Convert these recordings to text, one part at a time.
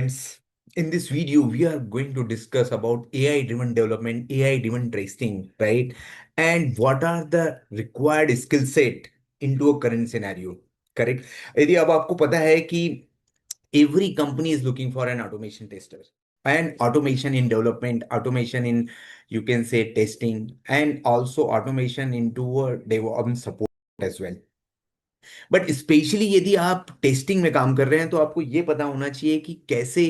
Friends, in this video, we are going to discuss about AI-driven development, AI-driven testing, right? And what are the required skill set into a current scenario, correct? यदि अब आपको पता है कि every company is looking for an automation tester and automation in development, automation in you can say testing, and also automation into a DevOps support as well. But specially यदि आप testing में काम कर रहे हैं तो आपको ये पता होना चाहिए कि कैसे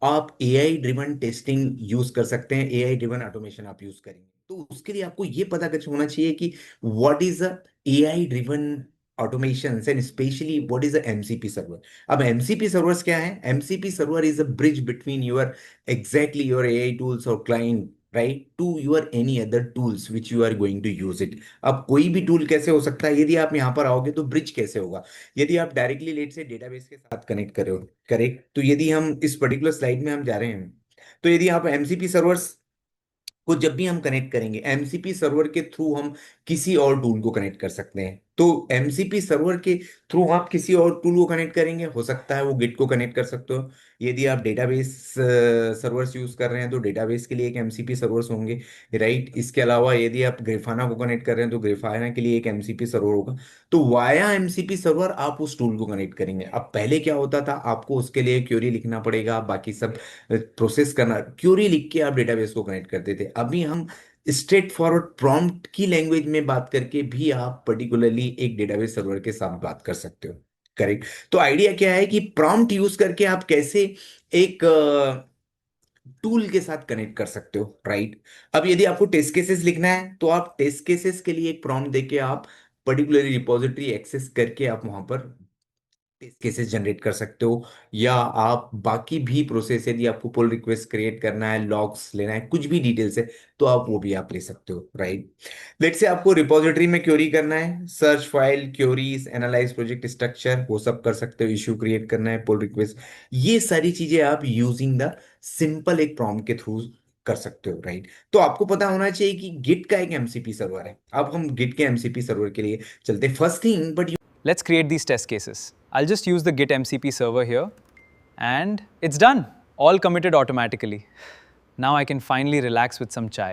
आप एआई ड्रिवन टेस्टिंग यूज कर सकते हैं, एआई ड्रिवन ऑटोमेशन आप यूज करेंगे। तो उसके लिए आपको ये पता कर होना चाहिए कि what is a AI driven automation and specially what is a MCP server. अब एमसीपी सर्वर्स क्या है? MCP server is a bridge between your exactly your AI tools और client, right, to your any other tools which you are going to use it. अब कोई भी tool कैसे हो सकता है? यदि आप यहाँ पर आओगे तो ब्रिज कैसे होगा? यदि आप डायरेक्टली लेट से डेटाबेस के साथ कनेक्ट करो, करेक्ट, तो यदि हम इस पर्टिकुलर स्लाइड में हम जा रहे हैं, तो यदि आप एमसीपी सर्वर्स को जब भी हम कनेक्ट करेंगे, एमसीपी सर्वर के थ्रू हम किसी और टूल को कनेक्ट कर सकते हैं। तो एमसीपी सर्वर के थ्रू आप किसी और टूल को कनेक्ट करेंगे, हो सकता है वो गिट को कनेक्ट कर सकते हो। यदि आप डेटाबेस सर्वर्स यूज कर रहे हैं तो डेटाबेस के लिए एक एमसीपी सर्वर्स होंगे, राइट। इसके अलावा यदि आप ग्रिफाना को कनेक्ट कर रहे हैं तो ग्रिफाना के लिए एक एमसीपी सर्वर होगा। तो वाया एमसीपी सर्वर आप उस टूल को कनेक्ट करेंगे। अब पहले क्या होता था, आपको उसके लिए क्वेरी लिखना पड़ेगा, बाकी सब प्रोसेस करना, क्यूरी लिख के आप डेटाबेस को कनेक्ट करते थे। अभी हम स्ट्रेट फॉरवर्ड प्रॉम्प्ट की लैंग्वेज में बात करके भी आप पर्टिकुलरली एक डेटाबेस सर्वर के साथ बात कर सकते हो, करेक्ट। तो आइडिया क्या है कि प्रॉम्प्ट यूज करके आप कैसे एक टूल के साथ कनेक्ट कर सकते हो, राइट। अब यदि आपको टेस्ट केसेस लिखना है तो आप टेस्ट केसेस के लिए एक प्रॉम्प्ट देके आप पर्टिकुलरली रिपोजिटरी एक्सेस करके आप वहां पर टेस्ट केसेस जनरेट कर सकते हो। या आप बाकी भी प्रोसेस, यदि आपको पुल रिक्वेस्ट क्रिएट करना है, लॉग्स लेना है, कुछ भी डिटेल्स है, तो आप वो भी आप ले सकते हो, राइट। लेट्स से आपको रिपोजिटरी में क्वेरी करना है, search file, queries, analyse project structure, वो सब कर सकते हो। इशू क्रिएट करना है, पुल रिक्वेस्ट, ये सारी चीजें आप यूजिंग द सिंपल एक प्रॉम्प्ट के थ्रू कर सकते हो, राइट। तो आपको पता होना चाहिए कि गिट का एक एमसीपी सर्वर है। अब हम गिट के एमसीपी सर्वर के लिए चलते। First thing, but Let's create these test cases. I'll just use the Git MCP server here, and it's done. All committed automatically. Now I can finally relax with some chai.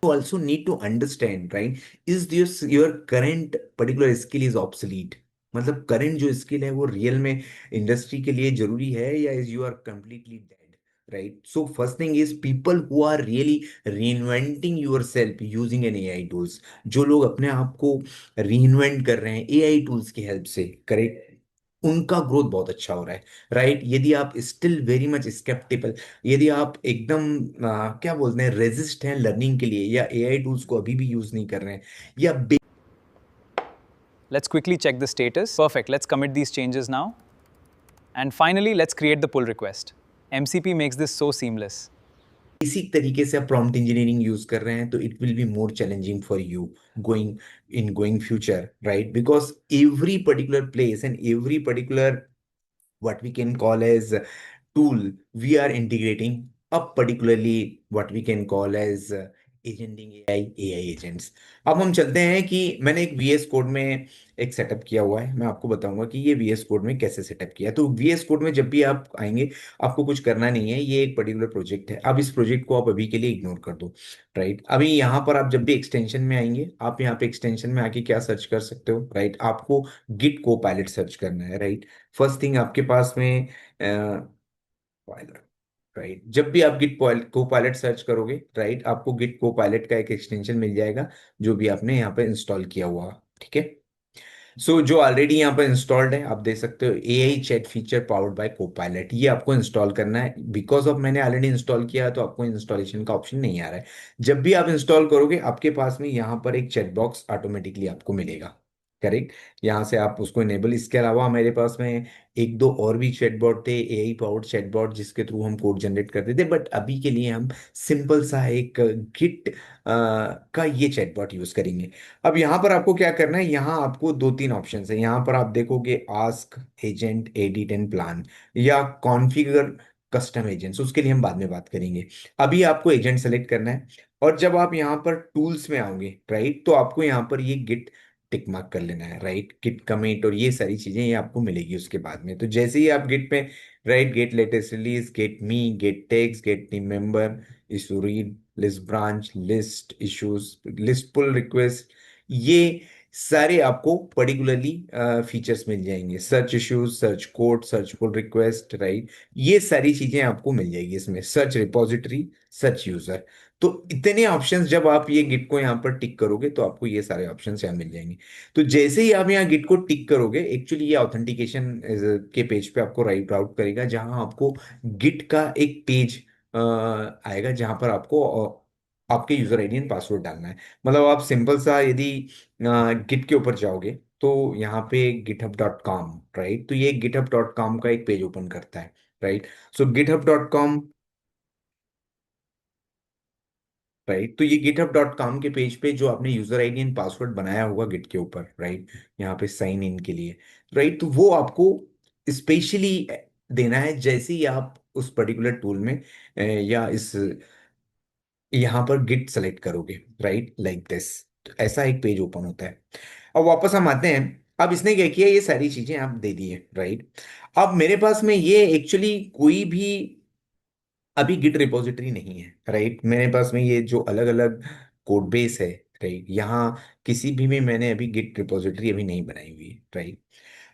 you also need to understand, right, is this your current particular skill is obsolete? मतलब current जो skill है वो real में industry के लिए जरूरी है, या is you are completely dead, right. So first thing is people who are really reinventing yourself using an AI tools. जो लोग अपने आप को रीइन्वेंट कर रहे हैं एआई टूल्स की हेल्प से, करेक्ट, उनका ग्रोथ बहुत अच्छा हो रहा है, राइट। यदि आप स्टिल वेरी मच स्केप्टिकल, यदि आप एकदम क्या बोलते हैं, रेजिस्ट हैं लर्निंग के लिए, या एआई टूल्स को अभी भी यूज नहीं कर रहे हैं, या Let's quickly check the status. Perfect. Let's commit these changes now. And finally, let's create the pull request. MCP makes this so seamless. Basic तरीके से आप प्रॉम्प्ट इंजीनियरिंग यूज कर रहे हैं तो it will be more challenging for you going in going future, right, because every particular place and every particular what we can call as tool we are integrating up, particularly what we can call as agenting AI agents। अब हम चलते हैं कि मैंने एक VS code में एक setup किया हुआ है। मैं आपको बताऊंगा कि ये VS कोड में कैसे सेटअप किया है। तो VS कोड में जब भी आप आएंगे, आपको कुछ करना नहीं है, ये एक पर्टिकुलर प्रोजेक्ट है। अब इस प्रोजेक्ट को आप अभी के लिए इग्नोर कर दो, राइट। अभी यहाँ पर आप जब भी एक्सटेंशन में आएंगे, आप यहाँ पे एक्सटेंशन में आके क्या सर्च कर सकते हो, राइट, आपको गिट को पायलट सर्च करना है, राइट। फर्स्ट थिंग आपके पास में पायलट, राइट। जब भी आप गिट को पायलट सर्च करोगे, राइट, आपको गिट को पायलट का एक एक्सटेंशन मिल जाएगा जो भी आपने यहाँ पे इंस्टॉल किया हुआ, ठीक है। सो जो ऑलरेडी यहाँ पर इंस्टॉल्ड है, आप देख सकते हो AI chat feature powered by Copilot, ये आपको इंस्टॉल करना है। बिकॉज ऑफ मैंने ऑलरेडी इंस्टॉल किया है तो आपको इंस्टॉलेशन का ऑप्शन नहीं आ रहा है। जब भी आप इंस्टॉल करोगे, आपके पास में यहाँ पर एक चैट बॉक्स ऑटोमेटिकली आपको मिलेगा, करेक्ट। यहाँ से आप उसको इनेबल, इसके अलावा मेरे पास में एक दो और भी चैटबॉट थे, एआई पावर्ड चैटबॉट, जिसके थ्रू हम कोड जनरेट करते थे। बट अभी के लिए हम सिंपल सा एक गिट का ये चैटबॉट यूज करेंगे। अब यहाँ पर आपको क्या करना है, यहाँ आपको दो तीन ऑप्शन है। यहाँ पर आप देखोगे ask agent, edit and plan, या कॉन्फ़िगर कस्टम एजेंट्स, उसके लिए हम बाद में बात करेंगे। अभी आपको एजेंट सेलेक्ट करना है। और जब आप यहाँ पर टूल्स में आओगे, राइट, तो आपको यहाँ पर ये गिट टिक मार्क कर लेना है, राइट। गिट कमिट और ये सारी चीजें ये आपको मिलेगी उसके बाद में। तो जैसे ही आप गिट पे, right, get latest release, get me, get text, get team member, issue read, list branch, list issues, list pull request, ये सारे आपको पर्टिकुलरली फीचर्स मिल जाएंगे। Search issues, search code, search pull request, right, ये सारी चीजें आपको मिल जाएगी इसमें। Search repository, search user. तो इतने ऑप्शंस जब आप ये गिट को यहाँ पर टिक करोगे तो आपको ये सारे ऑप्शंस यहाँ मिल जाएंगे। तो जैसे ही आप यहाँ गिट को टिक करोगे, एक्चुअली ये ऑथेंटिकेशन के पेज पे आपको राइट आउट करेगा, जहां आपको गिट का एक पेज आएगा, जहां पर आपको आपके यूजर आईडी एंड पासवर्ड डालना है। मतलब आप सिंपल सा यदि गिट के ऊपर जाओगे तो यहाँ पे github.com, राइट, तो ये github.com का एक पेज ओपन करता है, राइट। सो github.com, राइट, तो ये github.com के पेज पे जो आपने यूजर आईडी एंड पासवर्ड बनाया होगा गिट के ऊपर, राइट, यहाँ पे साइन इन के लिए, राइट, तो वो आपको स्पेशली देना है जैसे ही आप उस पर्टिकुलर टूल में या इस यहाँ पर गिट सेलेक्ट करोगे, राइट, लाइक दिस। ऐसा एक पेज ओपन होता है। अब वापस हम आते हैं। अब इसने क्या किया, ये सारी चीजें आप दे दी है, राइट। अब मेरे पास में ये एक्चुअली कोई भी अभी गिट रिपोजिटरी नहीं है, राइट। मेरे पास में ये जो अलग अलग कोड बेस है, राइट, यहाँ किसी भी में मैंने अभी गिट रिपोजिटरी अभी नहीं बनाई हुई है, राइट।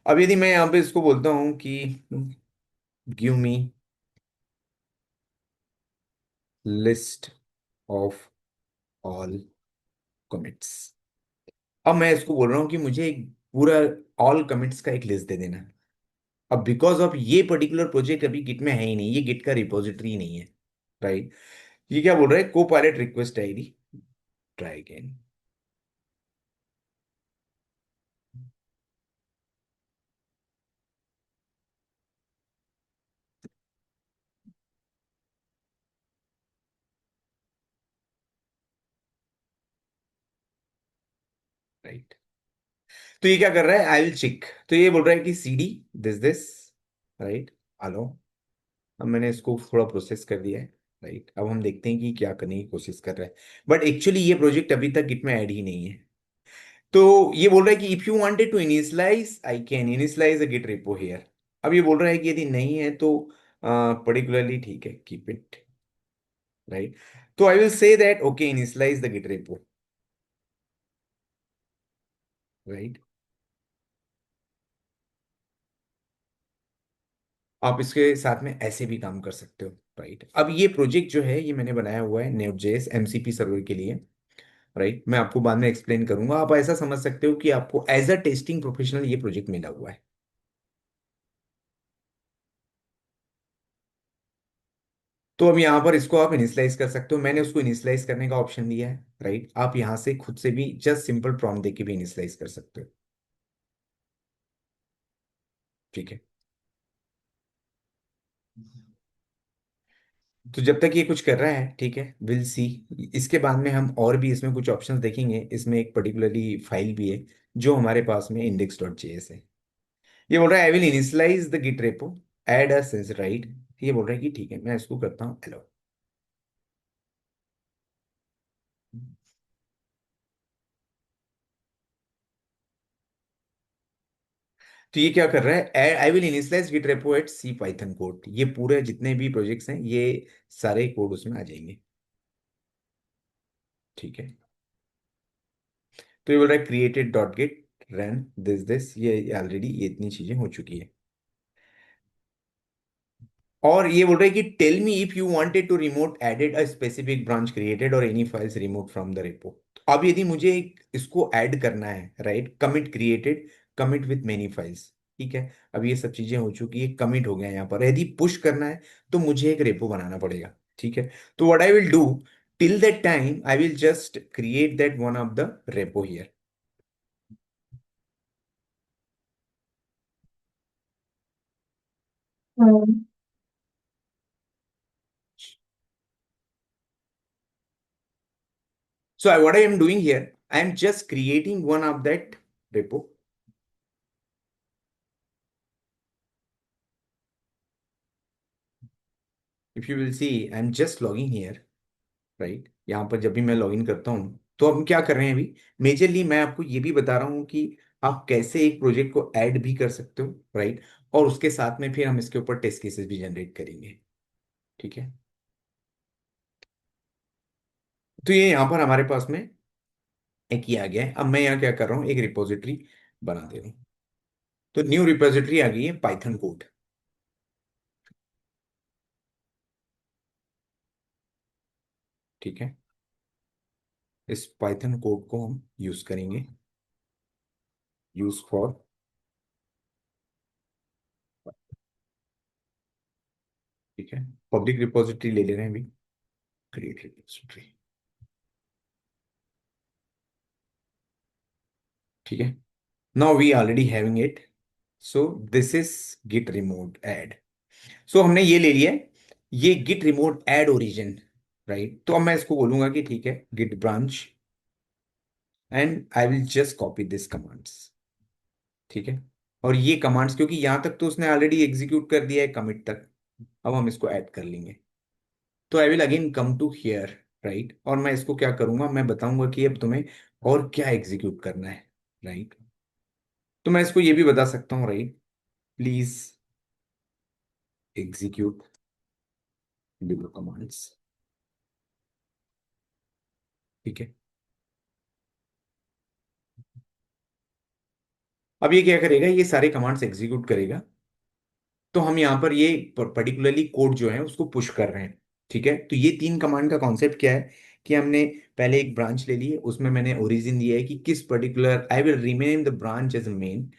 अब यदि मैं यहाँ पे इसको बोलता हूँ कि give me list of all commits, अब मैं इसको बोल रहा हूँ कि मुझे एक पूरा ऑल कमिट्स का एक लिस्ट दे देना। अब बिकॉज ऑफ ये पर्टिकुलर प्रोजेक्ट अभी गिट में है ही नहीं, ये गिट का रिपोजिटरी नहीं है, राइट। ये क्या बोल रहा है, को pilot request ID, try again, right. तो ये क्या कर रहा है, आई विल चेक। तो ये बोल रहा है कि सीडी दिस, राइट, हेलो। अब मैंने इसको थोड़ा प्रोसेस कर दिया है, राइट। अब हम देखते हैं कि क्या करने की कोशिश कर रहा है। बट एक्चुअली ये प्रोजेक्ट अभी तक गिट में ऐड ही नहीं है। तो ये बोल रहा है कि if you wanted to initialize I can initialize a git repo here. अब ये बोल रहा है कि यदि नहीं है तो पर्टिकुलरली ठीक है, कीप इट, राइट। तो I will say that okay initialize the git repo, right. आप इसके साथ में ऐसे भी काम कर सकते हो, राइट। अब ये प्रोजेक्ट जो है ये मैंने बनाया हुआ है Node.js एमसीपी सर्वर के लिए, राइट। मैं आपको बाद में एक्सप्लेन करूंगा। आप ऐसा समझ सकते हो कि आपको एज अ टेस्टिंग प्रोफेशनल ये प्रोजेक्ट मिला हुआ है। तो अब यहाँ पर इसको आप इनिशियलाइज कर सकते हो। मैंने उसको इनिशियलाइज करने का ऑप्शन दिया है, राइट। आप यहाँ से खुद से भी जस्ट सिंपल प्रॉम्प्ट देके भी इनिशियलाइज कर सकते हो, ठीक है। तो जब तक ये कुछ कर रहा है, ठीक है, विल सी। इसके बाद में हम और भी इसमें कुछ ऑप्शंस देखेंगे। इसमें एक पर्टिकुलरली फाइल भी है जो हमारे पास में index.js है। ये बोल रहा है I will initialize the git repo, add a sense, right. ये बोल रहा है कि ठीक है, मैं इसको करता हूँ हेलो। तो ये क्या कर रहा है, I will initialize git repo at C Python code. ये पूरे जितने भी प्रोजेक्ट्स हैं ये सारे कोड उसमें आ जाएंगे, ठीक है। तो ये बोल रहा है created dot gate run this, ये ऑलरेडी ये इतनी चीजें हो चुकी है। और ये बोल रहा है कि tell me if you wanted to remote added a specific branch created और any files remove from the repo. अब यदि मुझे इसको ऐड करना है, right, commit created, commit with many files, ठीक है। अब ये सब चीजें हो चुकी है, कमिट हो गया यहाँ पर। यदि पुश करना है तो मुझे एक रेपो बनाना पड़ेगा, ठीक है। तो what I will do, till that time I will just create that one of the repo here. So what I am doing here, I am just creating one of that repo. If you will see, I am just logging here, right? यहाँ पर जब भी मैं login करता हूँ तो हम क्या कर रहे हैं अभी, मेजरली मैं आपको ये भी बता रहा हूँ कि आप कैसे एक प्रोजेक्ट को ऐड भी कर सकते हो, राइट। और उसके साथ में फिर हम इसके ऊपर टेस्ट केसेस भी जनरेट करेंगे, ठीक है। तो ये यहाँ पर हमारे पास में एक ये आ गया है। अब मैं यहाँ क्या कर रहा हूँ, एक रिपोजिटरी बना दे रहा हूँ। तो न्यू रिपोजिटरी आ गई है पाइथन कोड, ठीक है। इस पाइथन कोड को हम यूज करेंगे, यूज फॉर, ठीक है। पब्लिक रिपोजिटरी ले ले रहे हैं अभी, क्रिएट रिपोजिटरी, ठीक है। Now we already having it, so this is git remote add. So हमने ये ले लिया है, ये git remote add origin, right. तो अब मैं इसको बोलूंगा कि ठीक है git branch, and I will just copy this commands, ठीक है। और ये कमांड्स क्योंकि यहां तक तो उसने ऑलरेडी एग्जीक्यूट कर दिया है कमिट तक, अब हम इसको ऐड कर लेंगे। तो I will again come to here, right. और मैं इसको क्या करूंगा, मैं बताऊंगा कि अब तुम्हें और क्या एग्जीक्यूट करना है, राइट। तो मैं इसको ये भी बता सकता हूँ, right, please execute below commands, ठीक है। अब ये क्या करेगा, ये सारे कमांड्स एग्जीक्यूट करेगा। तो हम यहाँ पर ये पर्टिकुलरली कोड जो है उसको पुश कर रहे हैं, ठीक है। तो ये तीन कमांड का कॉन्सेप्ट क्या है कि हमने पहले एक ब्रांच ले ली है, उसमें मैंने ओरिजिन दिया है कि किस particular, I will remain the branch as a main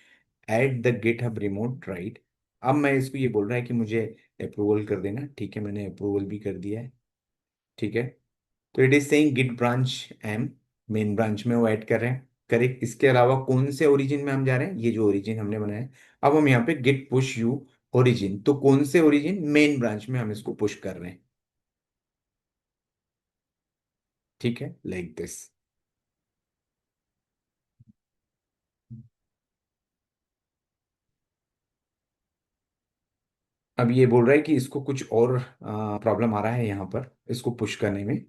at the GitHub remote, right. अब मैं इसको ये बोल रहा है कि मुझे अप्रूवल कर देना, ठीक है। मैंने अप्रूवल भी कर दिया है, ठीक है। तो it is saying git branch M, main branch में वो ऐड कर रहे हैं, करेक्ट। इसके अलावा कौन से ओरिजिन में हम जा रहे हैं, ये जो ओरिजिन हमने बनाया है। अब हम यहाँ पे गिट पुश यू ओरिजिन, तो कौन से ओरिजिन, मेन ब्रांच में हम इसको पुश कर रहे हैं, ठीक है, लाइक दिस। अब ये बोल रहा है कि इसको कुछ और प्रॉब्लम आ रहा है यहाँ पर इसको पुश करने में।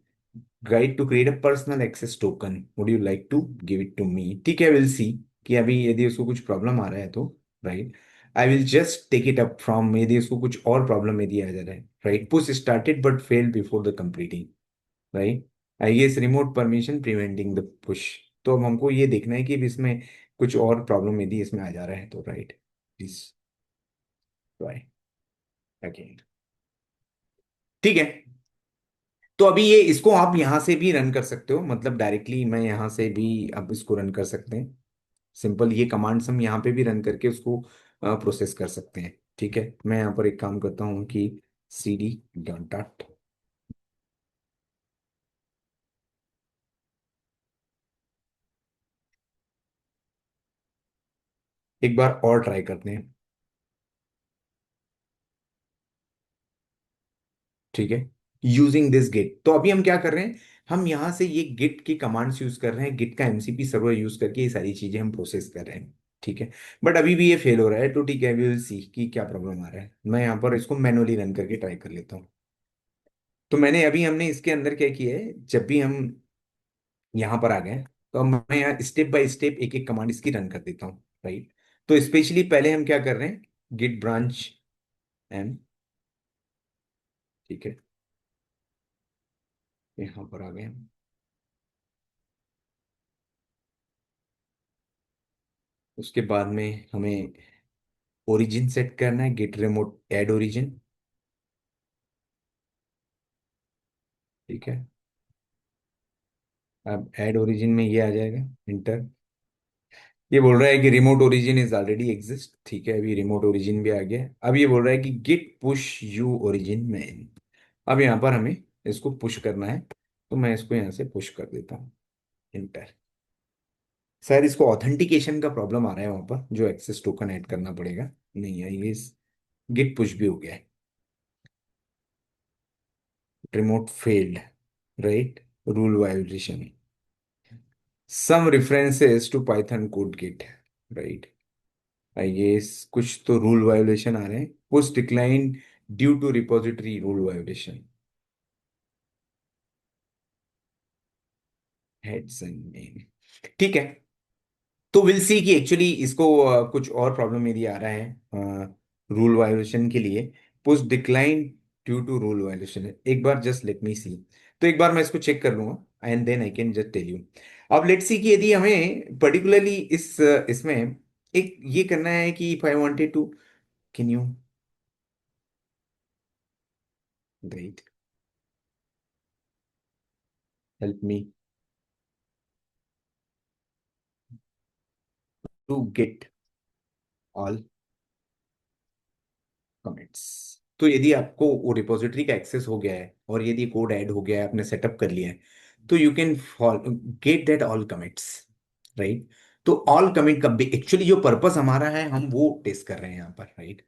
Guide to create a personal access token, would you like to give it to me, ठीक है। विल सी कि अभी यदि उसको कुछ प्रॉब्लम आ रहा है तो, right, I will just take it up from, यदि उसको कुछ और प्रॉब्लम यदि आ जा रहा है, right. Push started but failed before the completing, right. I guess remote permission preventing the push. तो अब हमको ये देखना है कि अब इसमें कुछ और प्रॉब्लम यदि इसमें आ जा रहा है तो, राइट, प्लीज ट्राई अगेन, ठीक है। तो अभी ये इसको आप यहाँ से भी रन कर सकते हो, मतलब डायरेक्टली मैं यहाँ से भी अब इसको रन कर सकते हैं। सिंपल ये कमांड्स हम यहाँ पे भी रन करके उसको प्रोसेस कर सकते हैं, ठीक है। मैं यहाँ पर एक काम करता हूँ कि सी डी डॉट डॉट, एक बार और ट्राई करते हैं, ठीक है। यूजिंग दिस गिट, तो अभी हम क्या कर रहे हैं, हम यहाँ से ये गिट की कमांड्स यूज कर रहे हैं, गिट का एमसीपी सर्वर यूज करके ये सारी चीजें हम प्रोसेस कर रहे हैं, ठीक है। बट अभी भी ये फेल हो रहा है, तो ठीक है, वी विल सी कि क्या प्रॉब्लम आ रहा है। मैं यहाँ पर इसको मैनुअली रन करके ट्राई कर लेता हूँ। तो मैंने अभी, हमने इसके अंदर क्या किया है, जब भी हम यहाँ पर आ गए, तो अब मैं यहाँ स्टेप बाय स्टेप एक एक कमांड इसकी रन कर देता हूँ, राइट। तो स्पेशली पहले हम क्या कर रहे हैं, गिट ब्रांच एम, ठीक है, यहाँ पर आ गए हम। उसके बाद में हमें ओरिजिन सेट करना है, गेट रिमोट ऐड ओरिजिन, ठीक है। अब ऐड ओरिजिन में ये आ जाएगा इंटर, ये बोल रहा है कि remote origin is already exist, ठीक है। अभी रिमोट ओरिजिन भी आ गया। अब ये बोल रहा है कि git push U origin main, अब यहाँ पर हमें इसको पुश करना है, तो मैं इसको यहाँ से पुश कर देता हूँ, इंटर। शायद इसको ऑथेंटिकेशन का प्रॉब्लम आ रहा है वहां पर, जो एक्सेस टोकन ऐड करना पड़ेगा, नहीं है ये। गिट पुश भी हो गया है, remote failed, right, rule violation, some references to Python code git, right? I guess कुछ तो रूल वायोलेशन आ रहे हैं, push decline due to repository rule violation, heads and name, ठीक है। तो विल सी कि एक्चुअली इसको कुछ और प्रॉब्लम यदि आ रहा है रूल वायोलेशन के लिए, post decline due to rule violation, एक बार जस्ट लेट मी सी। तो एक बार मैं इसको चेक कर लूंगा and then I can just tell you. अब लेट सी कि यदि हमें पर्टिकुलरली इसमें एक ये करना है कि if I wanted to, can you right help me to get all commits. तो यदि आपको वो रिपोजिटरी का एक्सेस हो गया है और यदि कोड ऐड हो गया है, आपने सेटअप कर लिया है, तो you can get that all commits, right. तो ऑल कमिट का एक्चुअली जो पर्पस हमारा है हम वो टेस्ट कर रहे हैं यहाँ पर, राइट।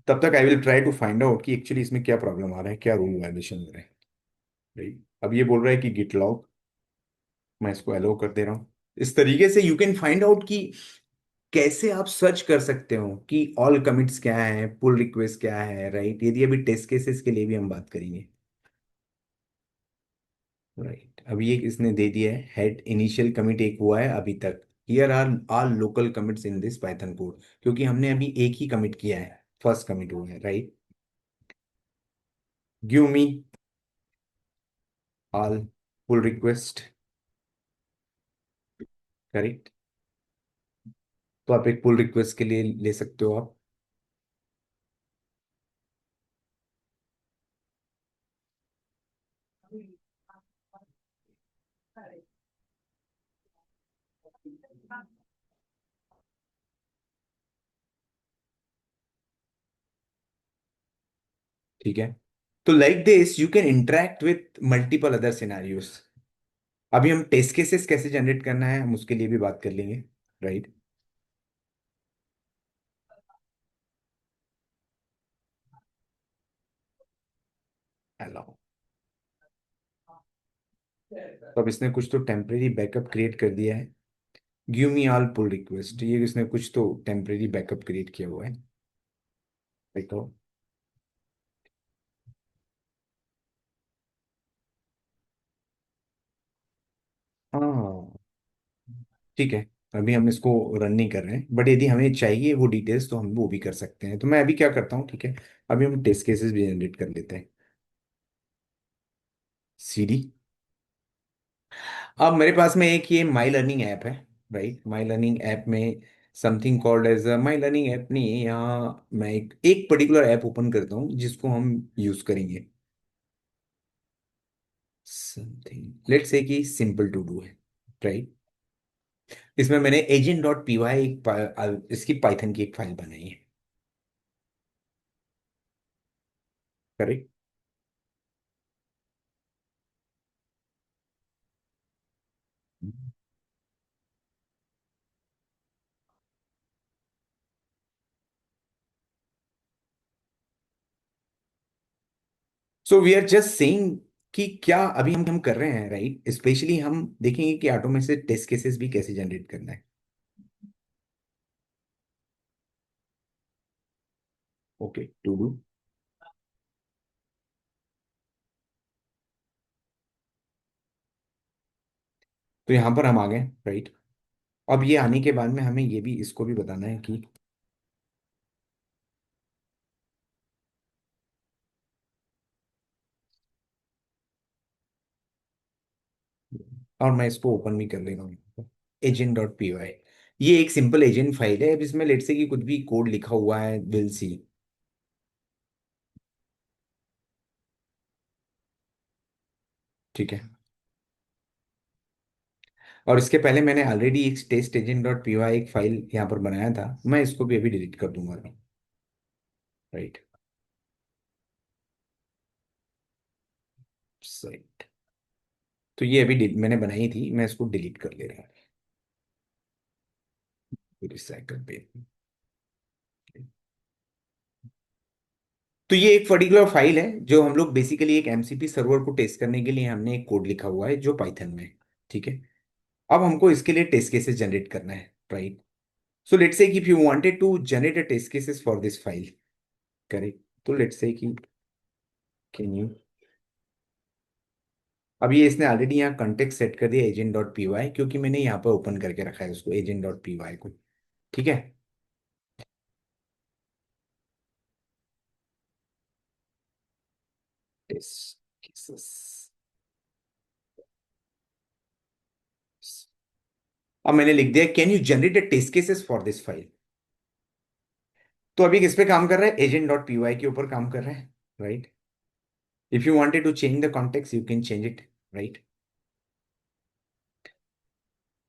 तब तक I will try to find out कि एक्चुअली इसमें क्या प्रॉब्लम आ रहा है, क्या रूल वायलेशन हो रहा है, राइट। अब ये बोल रहा है कि गिट लॉग, मैं इसको अलाउ कर दे रहा हूँ। इस तरीके से यू कैन फाइंड आउट कि कैसे आप सर्च कर सकते हो कि ऑल कमिट्स क्या है, पुल रिक्वेस्ट क्या है, राइट। यदि अभी टेस्ट केसेस के लिए भी हम बात करेंगे, राइट। अभी एक इसने दे दिया है हेड इनिशियल कमिट एक हुआ है अभी तक, here are all local commits in this Python code, क्योंकि हमने अभी एक ही कमिट किया है, फर्स्ट कमिट हुआ है, right. Give me all pull request, correct. तो आप एक पुल रिक्वेस्ट के लिए ले सकते हो आप, ठीक है। तो like this you can interact with multiple other scenarios. अभी हम टेस्ट केसेस कैसे जनरेट करना है हम उसके लिए भी बात कर लेंगे, राइट। अलाउ, तो अब इसने कुछ तो टेम्परेरी बैकअप क्रिएट कर दिया है। Give me all pull request, ये इसने कुछ तो टेम्परेरी बैकअप क्रिएट किया हुआ है, देखो। हाँ, ठीक है। अभी हम इसको रन नहीं कर रहे हैं, बट यदि हमें चाहिए वो डिटेल्स तो हम वो भी कर सकते हैं। तो मैं अभी क्या करता हूँ, ठीक है। अभी हम टेस्ट केसेस भी जनरेट कर लेते हैं। सीडी, अब मेरे पास में एक ये माई लर्निंग ऐप है, राइट। माई लर्निंग ऐप में something called as my learning app, नहीं यहाँ मैं एक पर्टिकुलर ऐप ओपन करता हूँ जिसको हम यूज करेंगे। समथिंग लेट्स से कि सिंपल टू डू है, राइट। इसमें मैंने एजेंट डॉट पी वाई इसकी पाइथन की एक फाइल बनाई है, correct. So we are just saying कि क्या अभी हम कर रहे हैं, राइट। स्पेशली हम देखेंगे कि ऑटोमेटेड टेस्ट केसेस भी कैसे जनरेट करना है। Okay, to do. तो यहाँ पर हम आ गए, राइट। अब ये आने के बाद में हमें ये भी इसको भी बताना है कि, और मैं इसको ओपन भी कर ले रहा हूँ, एजेंट डॉट पी वाई। ये एक सिंपल एजेंट फाइल है। अब इसमें लेट से कि कुछ भी कोड लिखा हुआ है, विल सी, ठीक है। और इसके पहले मैंने ऑलरेडी एक test agent dot P Y एक फाइल यहाँ पर बनाया था, मैं इसको भी अभी डिलीट कर दूंगा, राइट। सही। तो ये अभी मैंने बनाई थी, मैं इसको डिलीट कर ले रहा हूँ रिसाइकल पे। तो ये एक पर्टिकुलर फाइल है जो हम लोग बेसिकली एक एमसीपी सर्वर को टेस्ट करने के लिए हमने एक कोड लिखा हुआ है जो पाइथन में है, ठीक है। अब हमको इसके लिए टेस्ट केसेस जनरेट करना है, right. So let's say if you wanted to generate a test cases for this file, correct. तो लेट्स से कि कैन यू अब ये इसने ऑलरेडी यहाँ कंटेक्स्ट सेट कर दिया एजेंट डॉट पी वाई, क्योंकि मैंने यहाँ पर ओपन करके रखा है उसको एजेंट डॉट पी वाई को। ठीक है। Test cases. अब मैंने लिख दिया can you generate a test cases for this file. तो अभी किस पे काम कर रहा है, एजेंट डॉट पी वाई के ऊपर काम कर रहा है, right. If you wanted to change the context you can change it, right.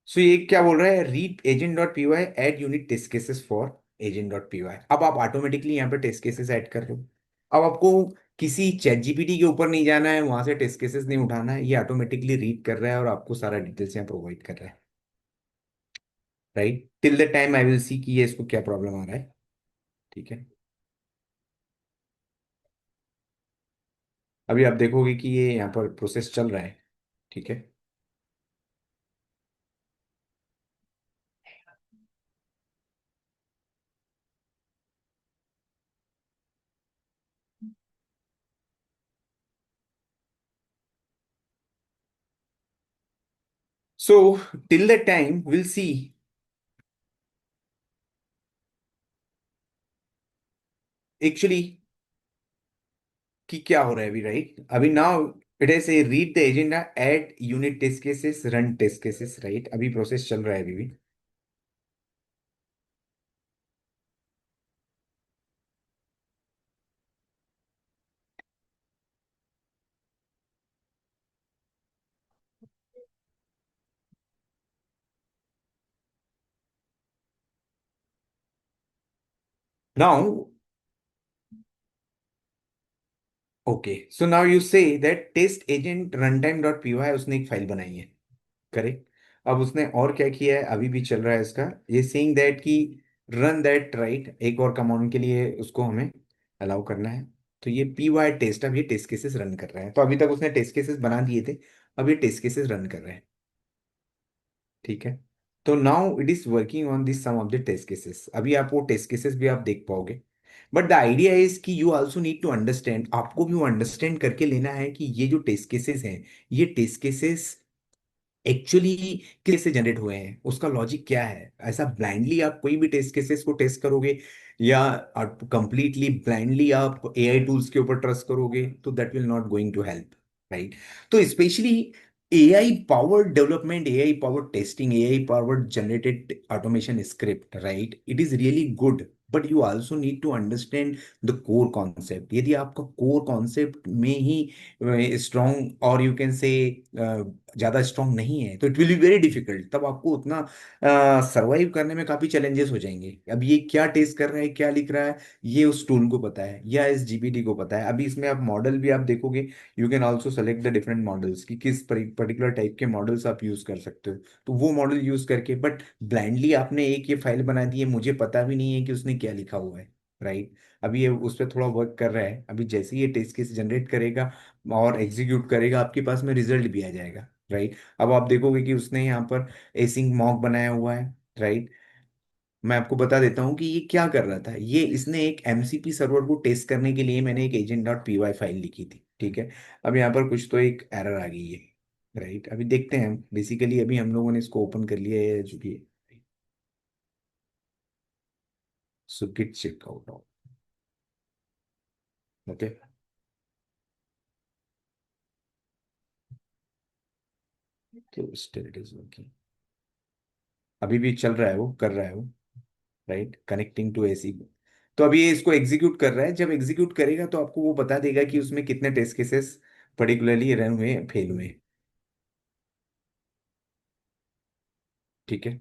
So ये क्या बोल रहा है, read agent dot P Y add unit test cases for agent dot P Y. अब आप ऑटोमेटिकली यहाँ पे टेस्ट केसेस ऐड कर रहे हो। अब आपको किसी चैट जीपीटी के ऊपर नहीं जाना है, वहां से टेस्ट केसेस नहीं उठाना है, ये ऑटोमेटिकली रीड कर रहा है और आपको सारा डिटेल्स यहाँ प्रोवाइड कर रहा है, right. Till the time I will see कि ये इसको क्या प्रॉब्लम आ रहा है। ठीक है। अभी आप देखोगे कि ये यहाँ पर प्रोसेस चल रहा है। ठीक है। So till the time will see actually कि क्या हो रहा है अभी, राइट। अभी now it is a read the agenda add unit test cases run test cases, right. अभी प्रोसेस चल रहा है अभी भी। Now okay, so now you say that test agent run time dot P Y उसने एक file बनाई है, करेक्ट। अब उसने और क्या किया है, अभी भी चल रहा है इसका, ये सेइंग दैट कि रन दैट, राइट। एक और कमांड के लिए उसको हमें अलाउ करना है। तो ये पी वाई टेस्ट, अब ये टेस्ट केसेस रन कर रहा है। तो अभी तक उसने टेस्ट केसेस बना दिए थे, अब ये टेस्ट केसेस रन कर रहे हैं। ठीक है। तो now it is working on this some of the test cases. अभी आप वो टेस्ट केसेस भी आप देख पाओगे। बट द आइडिया इज कि you also need to understand, आपको भी वो अंडरस्टैंड करके लेना है कि ये जो टेस्ट केसेस हैं, ये टेस्ट केसेस एक्चुअली कैसे जनरेट हुए हैं, उसका लॉजिक क्या है। ऐसा ब्लाइंडली आप कोई भी टेस्ट केसेस को टेस्ट करोगे, या कंप्लीटली ब्लाइंडली आप एआई टूल्स के ऊपर ट्रस्ट करोगे, तो that will not going to help, right. तो specially AI powered development, AI powered testing, AI powered generated automation script, right, it is really good. But you also need to understand the core concept. यदि आपका core concept में ही strong, और you can say ज़्यादा strong नहीं है, तो it will be very difficult. तब आपको उतना सरवाइव करने में काफ़ी चैलेंजेस हो जाएंगे। अब ये क्या टेस्ट कर रहा है, क्या लिख रहा है, ये उस टूल को पता है या इस जीपीटी को पता है। अभी इसमें आप मॉडल भी आप देखोगे, you can also select the different models कि किस पर्टिकुलर टाइप के मॉडल्स आप यूज़ कर सकते हो। तो वो मॉडल यूज़ करके, बट ब्लाइंडली आपने एक ये फाइल बना दी है, मुझे पता भी नहीं है कि उसने क्या लिखा हुआ है, राइट। अभी ये उस पर थोड़ा वर्क कर रहा है। अभी जैसे ही ये टेस्ट केस जनरेट करेगा और एग्जीक्यूट करेगा, आपके पास में रिजल्ट भी आ जाएगा, राइट। अब आप देखोगे कि उसने यहाँ पर एसिंग मॉक बनाया हुआ है, राइट। मैं आपको बता देता हूँ कि ये क्या कर रहा था। ये इसने एक एमसीपी सर्वर को टेस्ट करने के लिए मैंने एक agent dot P Y file लिखी थी, ठीक है। अब यहाँ पर कुछ तो एक एरर आ गई है, राइट। अभी देखते हैं, बेसिकली अभी हम लोगों ने इसको ओपन कर लिया है जो कि, सो गिट चेकआउट, ओके। तो स्टिल इट इज वर्किंग, अभी भी चल रहा है, वो कर रहा है वो, राइट, कनेक्टिंग टू एसी। तो अभी ये इसको एग्जीक्यूट कर रहा है। जब एग्जीक्यूट करेगा तो आपको वो बता देगा कि उसमें कितने टेस्ट केसेस पर्टिकुलरली रन हुए, फेल हुए। ठीक है।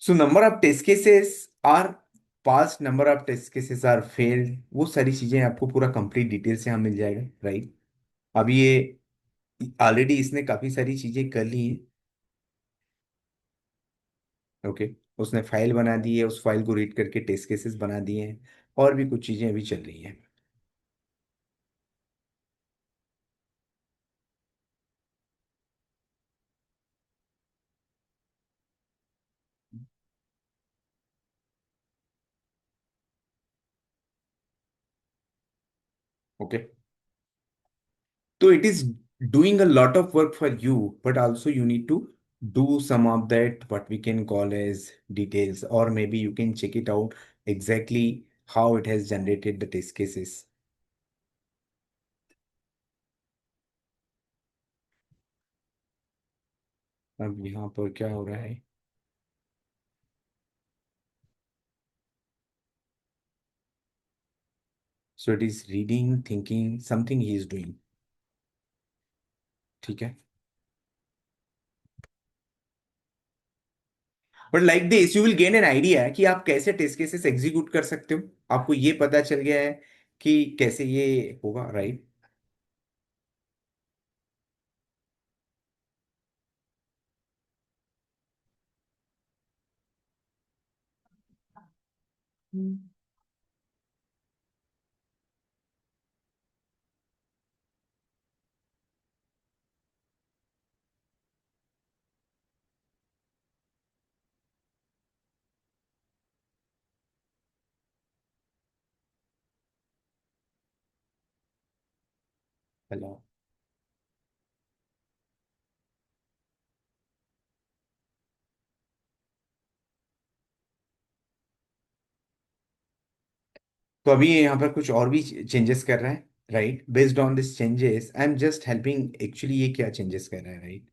So number of test cases are pass, number of test cases are failed, वो सारी चीजें आपको पूरा कंप्लीट डिटेल से यहाँ मिल जाएगा, राइट। अभी ये ऑलरेडी इसने काफी सारी चीजें कर ली हैं, ओके। उसने फाइल बना दी है, उस फाइल को रीड करके टेस्ट केसेस बना दिए हैं, और भी कुछ चीजें अभी चल रही हैं। Okay, so it is doing a lot of work for you, but also you need to do some of that what we can call as details, or maybe you can check it out exactly how it has generated the test cases. अब यहाँ पर क्या हो रहा है? So it is reading, thinking, something he is doing. ठीक है, but like this you will gain an idea कि आप कैसे टेस्ट केसेस एग्जीक्यूट कर सकते हो। आपको ये पता चल गया है कि कैसे ये होगा, राइट? हेलो। तो अभी ये यहाँ पर कुछ और भी चेंजेस कर रहा है, right? Based on this changes I am just helping, actually ये क्या चेंजेस कर रहा है, राइट?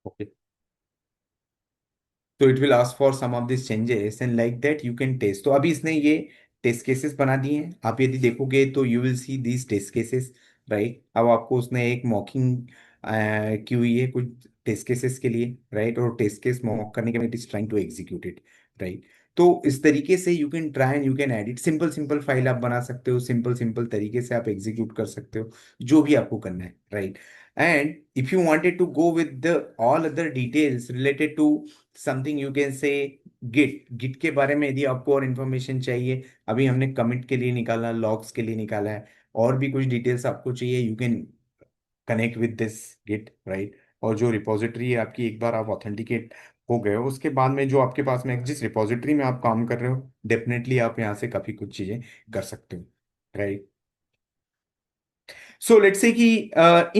ओके, तो it will ask for some of this changes and like that you can test. तो अभी इसने ये टेस्ट केसेस बना दिए हैं, आप यदि देखोगे तो you will see these test cases, right? अब आपको उसने एक मॉकिंग की हुई है कुछ टेस्ट केसेस के लिए, राइट? और टेस्ट केस मॉक करने के बाद it is trying to execute it, right? तो इस तरीके से you can try and you can edit, simple simple file आप बना सकते हो, सिंपल सिंपल तरीके से आप एग्जीक्यूट कर सकते हो जो भी आपको करना है, right? And if you wanted to go with the all other details related to something, you can say git. Git के बारे में यदि आपको और इन्फॉर्मेशन चाहिए, अभी हमने कमिट के लिए निकाला, लॉग्स के लिए निकाला है, और भी कुछ डिटेल्स आपको चाहिए, you can connect with this git, right? और जो रिपोजिटरी है आपकी, एक बार आप ऑथेंटिकेट हो गए हो उसके बाद में जो आपके पास में जिस रिपोजिटरी में आप काम कर रहे हो, डेफिनेटली आप यहाँ से काफी कुछ चीजें कर सकते हो, राइट? सो लेट्स से कि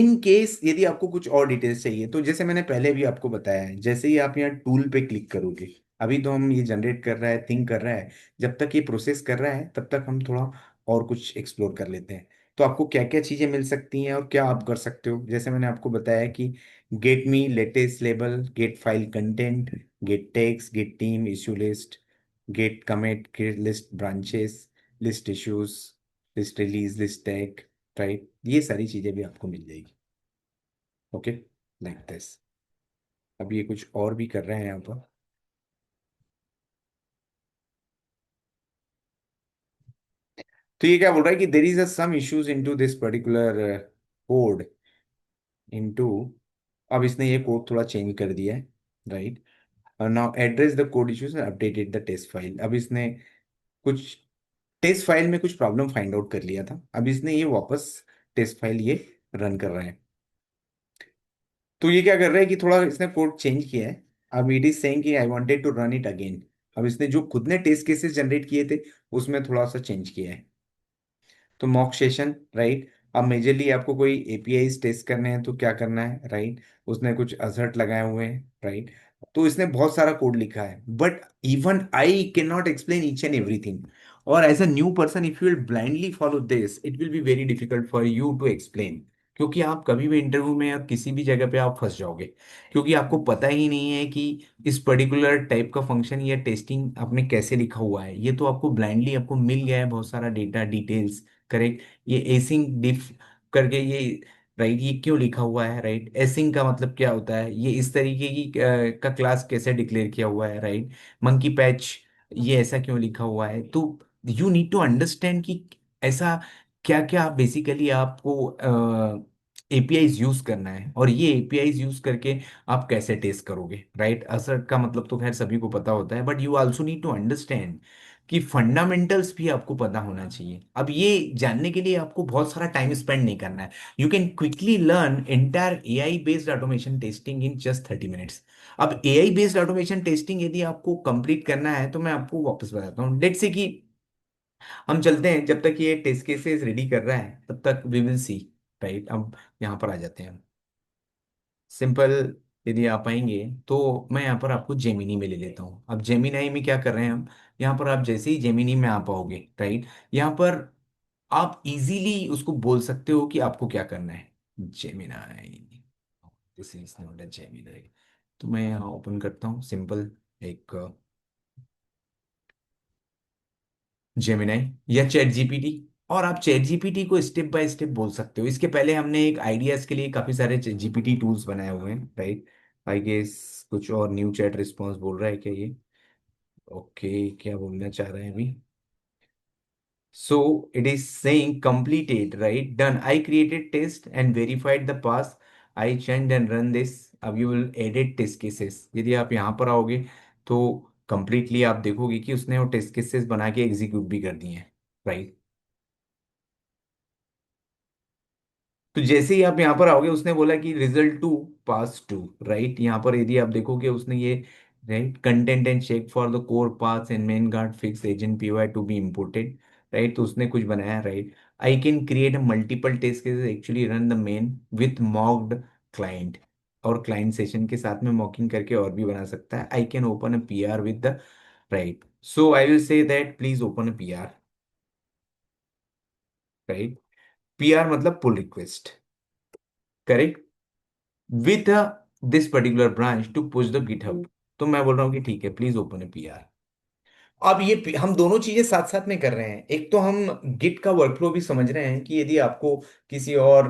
इन केस यदि आपको कुछ और डिटेल्स चाहिए, तो जैसे मैंने पहले भी आपको बताया है, जैसे ही आप यहाँ टूल पे क्लिक करोगे, अभी तो हम ये जनरेट कर रहा है, थिंक कर रहा है, जब तक ये प्रोसेस कर रहा है तब तक हम थोड़ा और कुछ एक्सप्लोर कर लेते हैं। तो आपको क्या क्या चीज़ें मिल सकती हैं और क्या आप कर सकते हो, जैसे मैंने आपको बताया कि get me latest label, get file content, get text, get team issue list, get commit, get list branches, list issues, list release, list tag, right? ये सारी चीजें भी आपको मिल जाएगी। Okay, like this. अब ये कुछ और भी कर रहे हैं यहाँ पर। तो ये क्या बोल रहा है कि there is a some issues into this particular code into. अब इसने ये कोड थोड़ा चेंज कर दिया है, right? Now address the code issues and updated the test file. अब इसने कुछ टेस्ट फाइल में कुछ प्रॉब्लम फाइंड आउट कर लिया था, अब इसने ये वापस टेस्ट फाइल ये रन कर रहा है। तो ये क्या कर रहा है कि थोड़ा इसने कोड चेंज किया है। अब इट इज सेइंग कि I wanted to run it again. अब इसने जो खुद ने टेस्ट केसेस जनरेट किए थे उसमें थोड़ा सा चेंज किया है। तो मॉक सेशन, राइट? अब मेजरली आपको कोई एपीआई टेस्ट करने हैं तो क्या करना है, राइट? उसने कुछ असर्ट लगाए हुए हैं, राइट? तो इसने बहुत सारा कोड लिखा है, but even I can not explain each and everything. और as a new person if you will blindly follow this, it will be very difficult for you to explain. क्योंकि आप कभी भी इंटरव्यू में या किसी भी जगह पे आप फंस जाओगे, क्योंकि आपको पता ही नहीं है कि इस पर्टिकुलर टाइप का फंक्शन या टेस्टिंग आपने कैसे लिखा हुआ है। ये तो आपको ब्लाइंडली आपको मिल गया है बहुत सारा डेटा डिटेल्स, करेक्ट? ये एसिंग डिफ करके ये, राइट? ये क्यों लिखा हुआ है, राइट? एसिंग का मतलब क्या होता है, ये इस तरीके की का क्लास कैसे डिक्लेयर किया हुआ है, राइट? मंकी पैच, ये ऐसा क्यों लिखा हुआ है? तो यू नीड टू अंडरस्टैंड कि ऐसा क्या क्या बेसिकली आपको एपीआईज यूज करना है, और ये एपीआईज यूज करके आप कैसे टेस्ट करोगे, राइट। असर्ट का मतलब तो खैर सभी को पता होता है, but you also need to understand कि फंडामेंटल्स भी आपको पता होना चाहिए। अब ये जानने के लिए आपको बहुत सारा टाइम स्पेंड नहीं करना है। You can quickly learn entire AI based automation testing in just 30 minutes. अब एआई बेस्ड ऑटोमेशन टेस्टिंग यदि आपको कंप्लीट करना है तो मैं आपको वापस बताता हूँ। लेट्स से कि हम चलते हैं, जब तक ये टेस्ट केसेस रेडी कर रहा है तब तक वी विल सी, राइट। अब यहाँ पर आ जाते हैं हम। सिंपल, यदि आप आएंगे तो मैं यहाँ पर आपको जेमिनी में ले लेता हूँ। अब जेमिनाई में क्या कर रहे हैं हम, यहाँ पर आप जैसे ही जेमिनी में आ पाओगे, राइट, यहाँ पर आप इजीली उसको बोल सकते हो कि आपको क्या करना है। Gemini, this is not a Gemini. तो मैं यहाँ ओपन करता हूँ सिंपल एक जेमिनाई या चैट जीपीटी। और आप चैट जीपीटी को स्टेप बाय स्टेप बोल सकते हो। इसके पहले हमने एक आइडियाज के लिए काफी सारे जीपीटी टूल्स बनाए हुए हैं, राइट। आई गेस कुछ और न्यू चैट रिस्पॉन्स बोल रहा है क्या ये? ओके, क्या बोलना चाह रहे हैं अभी? So it is saying completed, right? Done. I created test and verified the pass. I changed and run this. अब you will edit test cases. यदि आप यहाँ पर आओगे तो completely आप देखोगे कि उसने वो टेस्ट केसेस बना के एग्जीक्यूट भी कर दिए हैं, राइट। तो जैसे ही आप यहाँ पर आओगे उसने बोला कि result two pass two, right. यहाँ पर यदि आप देखोगे उसने ये, right, content and check for the core pass and main guard fix agent py to be imported, right. तो उसने कुछ बनाया, right. I can create multiple test cases actually run the main with mocked client, और client session के साथ में मॉकिंग करके और भी बना सकता है। I can open a PR with the, right. So I will say that please open a PR, right. PR मतलब pull request, correct, with this particular branch to push the GitHub. तो मैं बोल रहा हूँ कि ठीक है, प्लीज ओपन ए पीआर। अब ये हम दोनों चीजें साथ साथ में कर रहे हैं। एक तो हम गिट का वर्कफ्लो भी समझ रहे हैं कि यदि आपको किसी और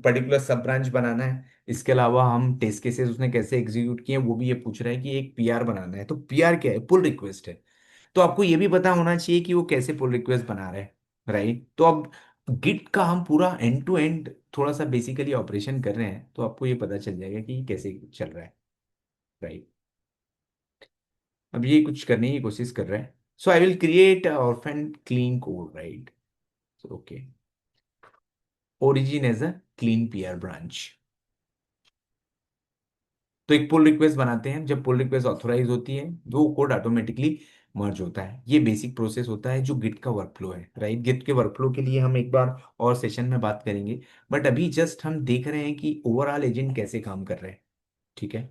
पर्टिकुलर सब ब्रांच बनाना है, इसके अलावा हम टेस्ट केसेस उसने कैसे एग्जीक्यूट किए हैं वो भी ये पूछ रहा है कि एक पीआर बनाना है। तो पीआर क्या है? पुल रिक्वेस्ट है। तो आपको ये भी पता होना चाहिए कि वो कैसे पुल रिक्वेस्ट बना रहे हैं, राइट। तो अब गिट का हम पूरा एंड टू एंड थोड़ा सा बेसिकली ऑपरेशन कर रहे हैं, तो आपको ये पता चल जाएगा कि कैसे चल रहा है, राइट। अब ये कुछ करने की कोशिश कर रहा है। So I will create orphan clean code, right. Okay, origin as a clean PR branch. तो एक पुल रिक्वेस्ट बनाते हैं। जब पुल रिक्वेस्ट ऑथोराइज होती है तो वो कोड ऑटोमेटिकली मर्ज होता है। ये बेसिक प्रोसेस होता है जो गिट का वर्कफ्लो है, राइट। गिट के वर्कफ्लो के लिए हम एक बार और सेशन में बात करेंगे, बट अभी जस्ट हम देख रहे हैं कि ओवरऑल एजेंट कैसे काम कर रहे हैं, ठीक है।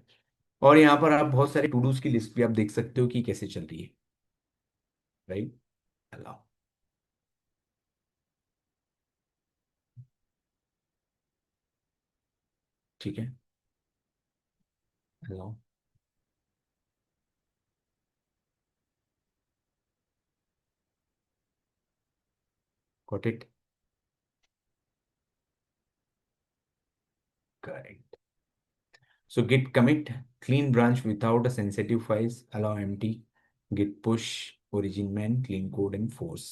और यहाँ पर आप बहुत सारे टू डूज की लिस्ट भी आप देख सकते हो कि कैसे चल रही है, राइट। अलाउ, ठीक है, allow, got it, correct. So git commit clean branch without a sensitive files, allow empty, git push origin man clean code and force।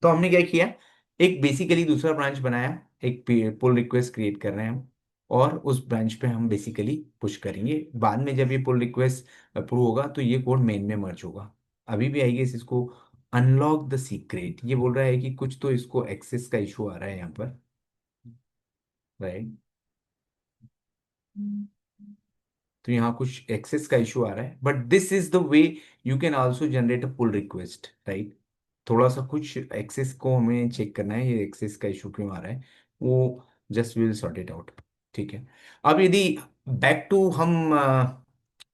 तो हमने क्या किया, एक बेसिकली दूसरा ब्रांच बनाया, एक पुल रिक्वेस्ट क्रिएट कर रहे हैं हम, और उस ब्रांच पे हम बेसिकली पुश करेंगे। बाद में जब ये पुल रिक्वेस्ट अप्रूव होगा तो ये कोड मेन में मर्ज होगा। अभी भी आई गेस इसको अनलॉक द सीक्रेट ये बोल रहा है कि कुछ तो इसको एक्सेस का इशू आ रहा है यहाँ पर, राइट। तो यहाँ कुछ एक्सेस का इशू आ रहा है, but this is the way you can also generate a pull request, right. थोड़ा सा कुछ एक्सेस को हमें चेक करना है, ये एक्सेस का इशू क्यों आ रहा है, वो just will sort it out, ठीक है। अब यदि बैक टू हम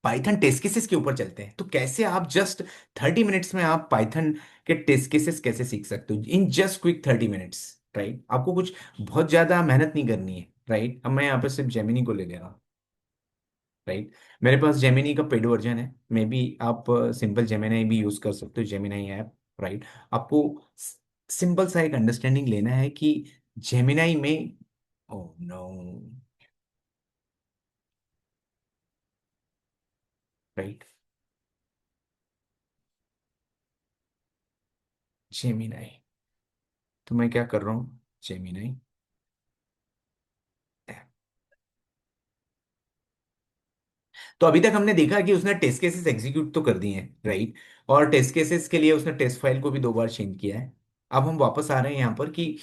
पाइथन टेस्ट केसेस के ऊपर चलते हैं, तो कैसे आप जस्ट 30 मिनट्स में आप पाइथन के टेस्ट केसेस कैसे सीख सकते हो in just quick 30 minutes, right. आपको कुछ बहुत ज्यादा मेहनत नहीं करनी है, राइट। अब मैं यहाँ पे सिर्फ जेमिनी को ले ले रहा हूँ, राइट। मेरे पास जेमिनी का पेड वर्जन है, मे बी आप सिंपल जेमिनाई भी यूज कर सकते हो, जेमिनाई ऐप, राइट। आपको सिंपल सा एक अंडरस्टैंडिंग लेना है कि जेमिनाई में, ओ नो, राइट, जेमिनाई। तो मैं क्या कर रहा हूँ, जेमिनाई, तो अभी तक हमने देखा कि उसने टेस्ट केसेस एग्जीक्यूट तो कर दिए हैं, राइट। और टेस्ट केसेस के लिए उसने टेस्ट फाइल को भी 2 बार चेंज किया है। अब हम वापस आ रहे हैं यहाँ पर कि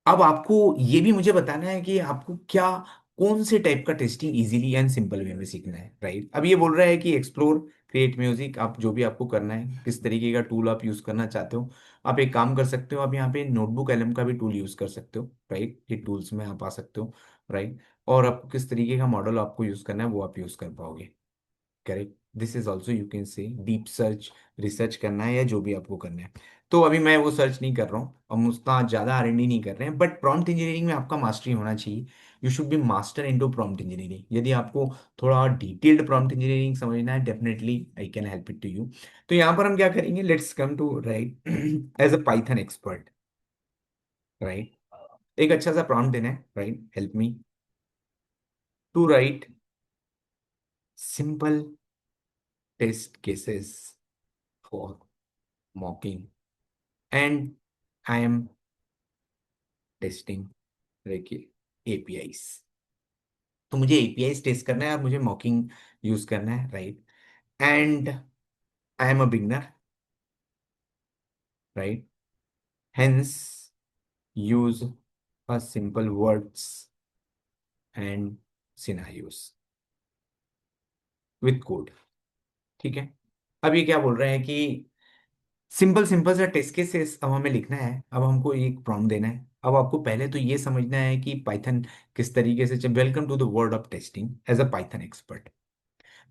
अब आपको ये भी मुझे बताना है कि आपको क्या, कौन से टाइप का testing easily and simple way में सीखना है, राइट। अब ये बोल रहा है कि एक्सप्लोर, क्रिएट म्यूजिक, आप जो भी आपको करना है, किस तरीके का टूल आप यूज करना चाहते हो। आप एक काम कर सकते हो, आप यहाँ पे नोटबुक एलएम का भी टूल यूज कर सकते हो, राइट। ये टूल्स में आप आ सकते हो, राइट। और आपको किस तरीके का मॉडल आपको यूज करना है वो आप यूज कर पाओगे, correct. This is also you can से डीप सर्च, रिसर्च करना है या जो भी आपको करना है। तो अभी मैं वो सर्च नहीं कर रहा हूँ, हम उतना ज़्यादा आर&डी नहीं कर रहे हैं, बट प्रॉम्प्ट इंजीनियरिंग में आपका मास्टरी होना चाहिए। You should be master into prompt engineering. यदि आपको थोड़ा डिटेल्ड प्रॉम्प्ट इंजीनियरिंग समझना है, definitely I can help it to you. तो यहाँ पर हम क्या करेंगे, let's come to write as a Python expert, right. एक अच्छा सा प्रॉम्प्ट देना है, right. Help me to write simple test cases for mocking and I am testing देखिए APIs। तो मुझे APIs टेस्ट करना है और मुझे मॉकिंग यूज करना है, right. And I am a beginner, right. Hence use a simple words and scenarios with code, ठीक है। अब ये क्या बोल रहे हैं कि सिंपल सिंपल सा टेस्ट केसेस अब हमें लिखना है, अब हमको एक प्रॉम्प्ट देना है। अब आपको पहले तो ये समझना है कि पाइथन किस तरीके से, welcome to the world of testing as a Python expert.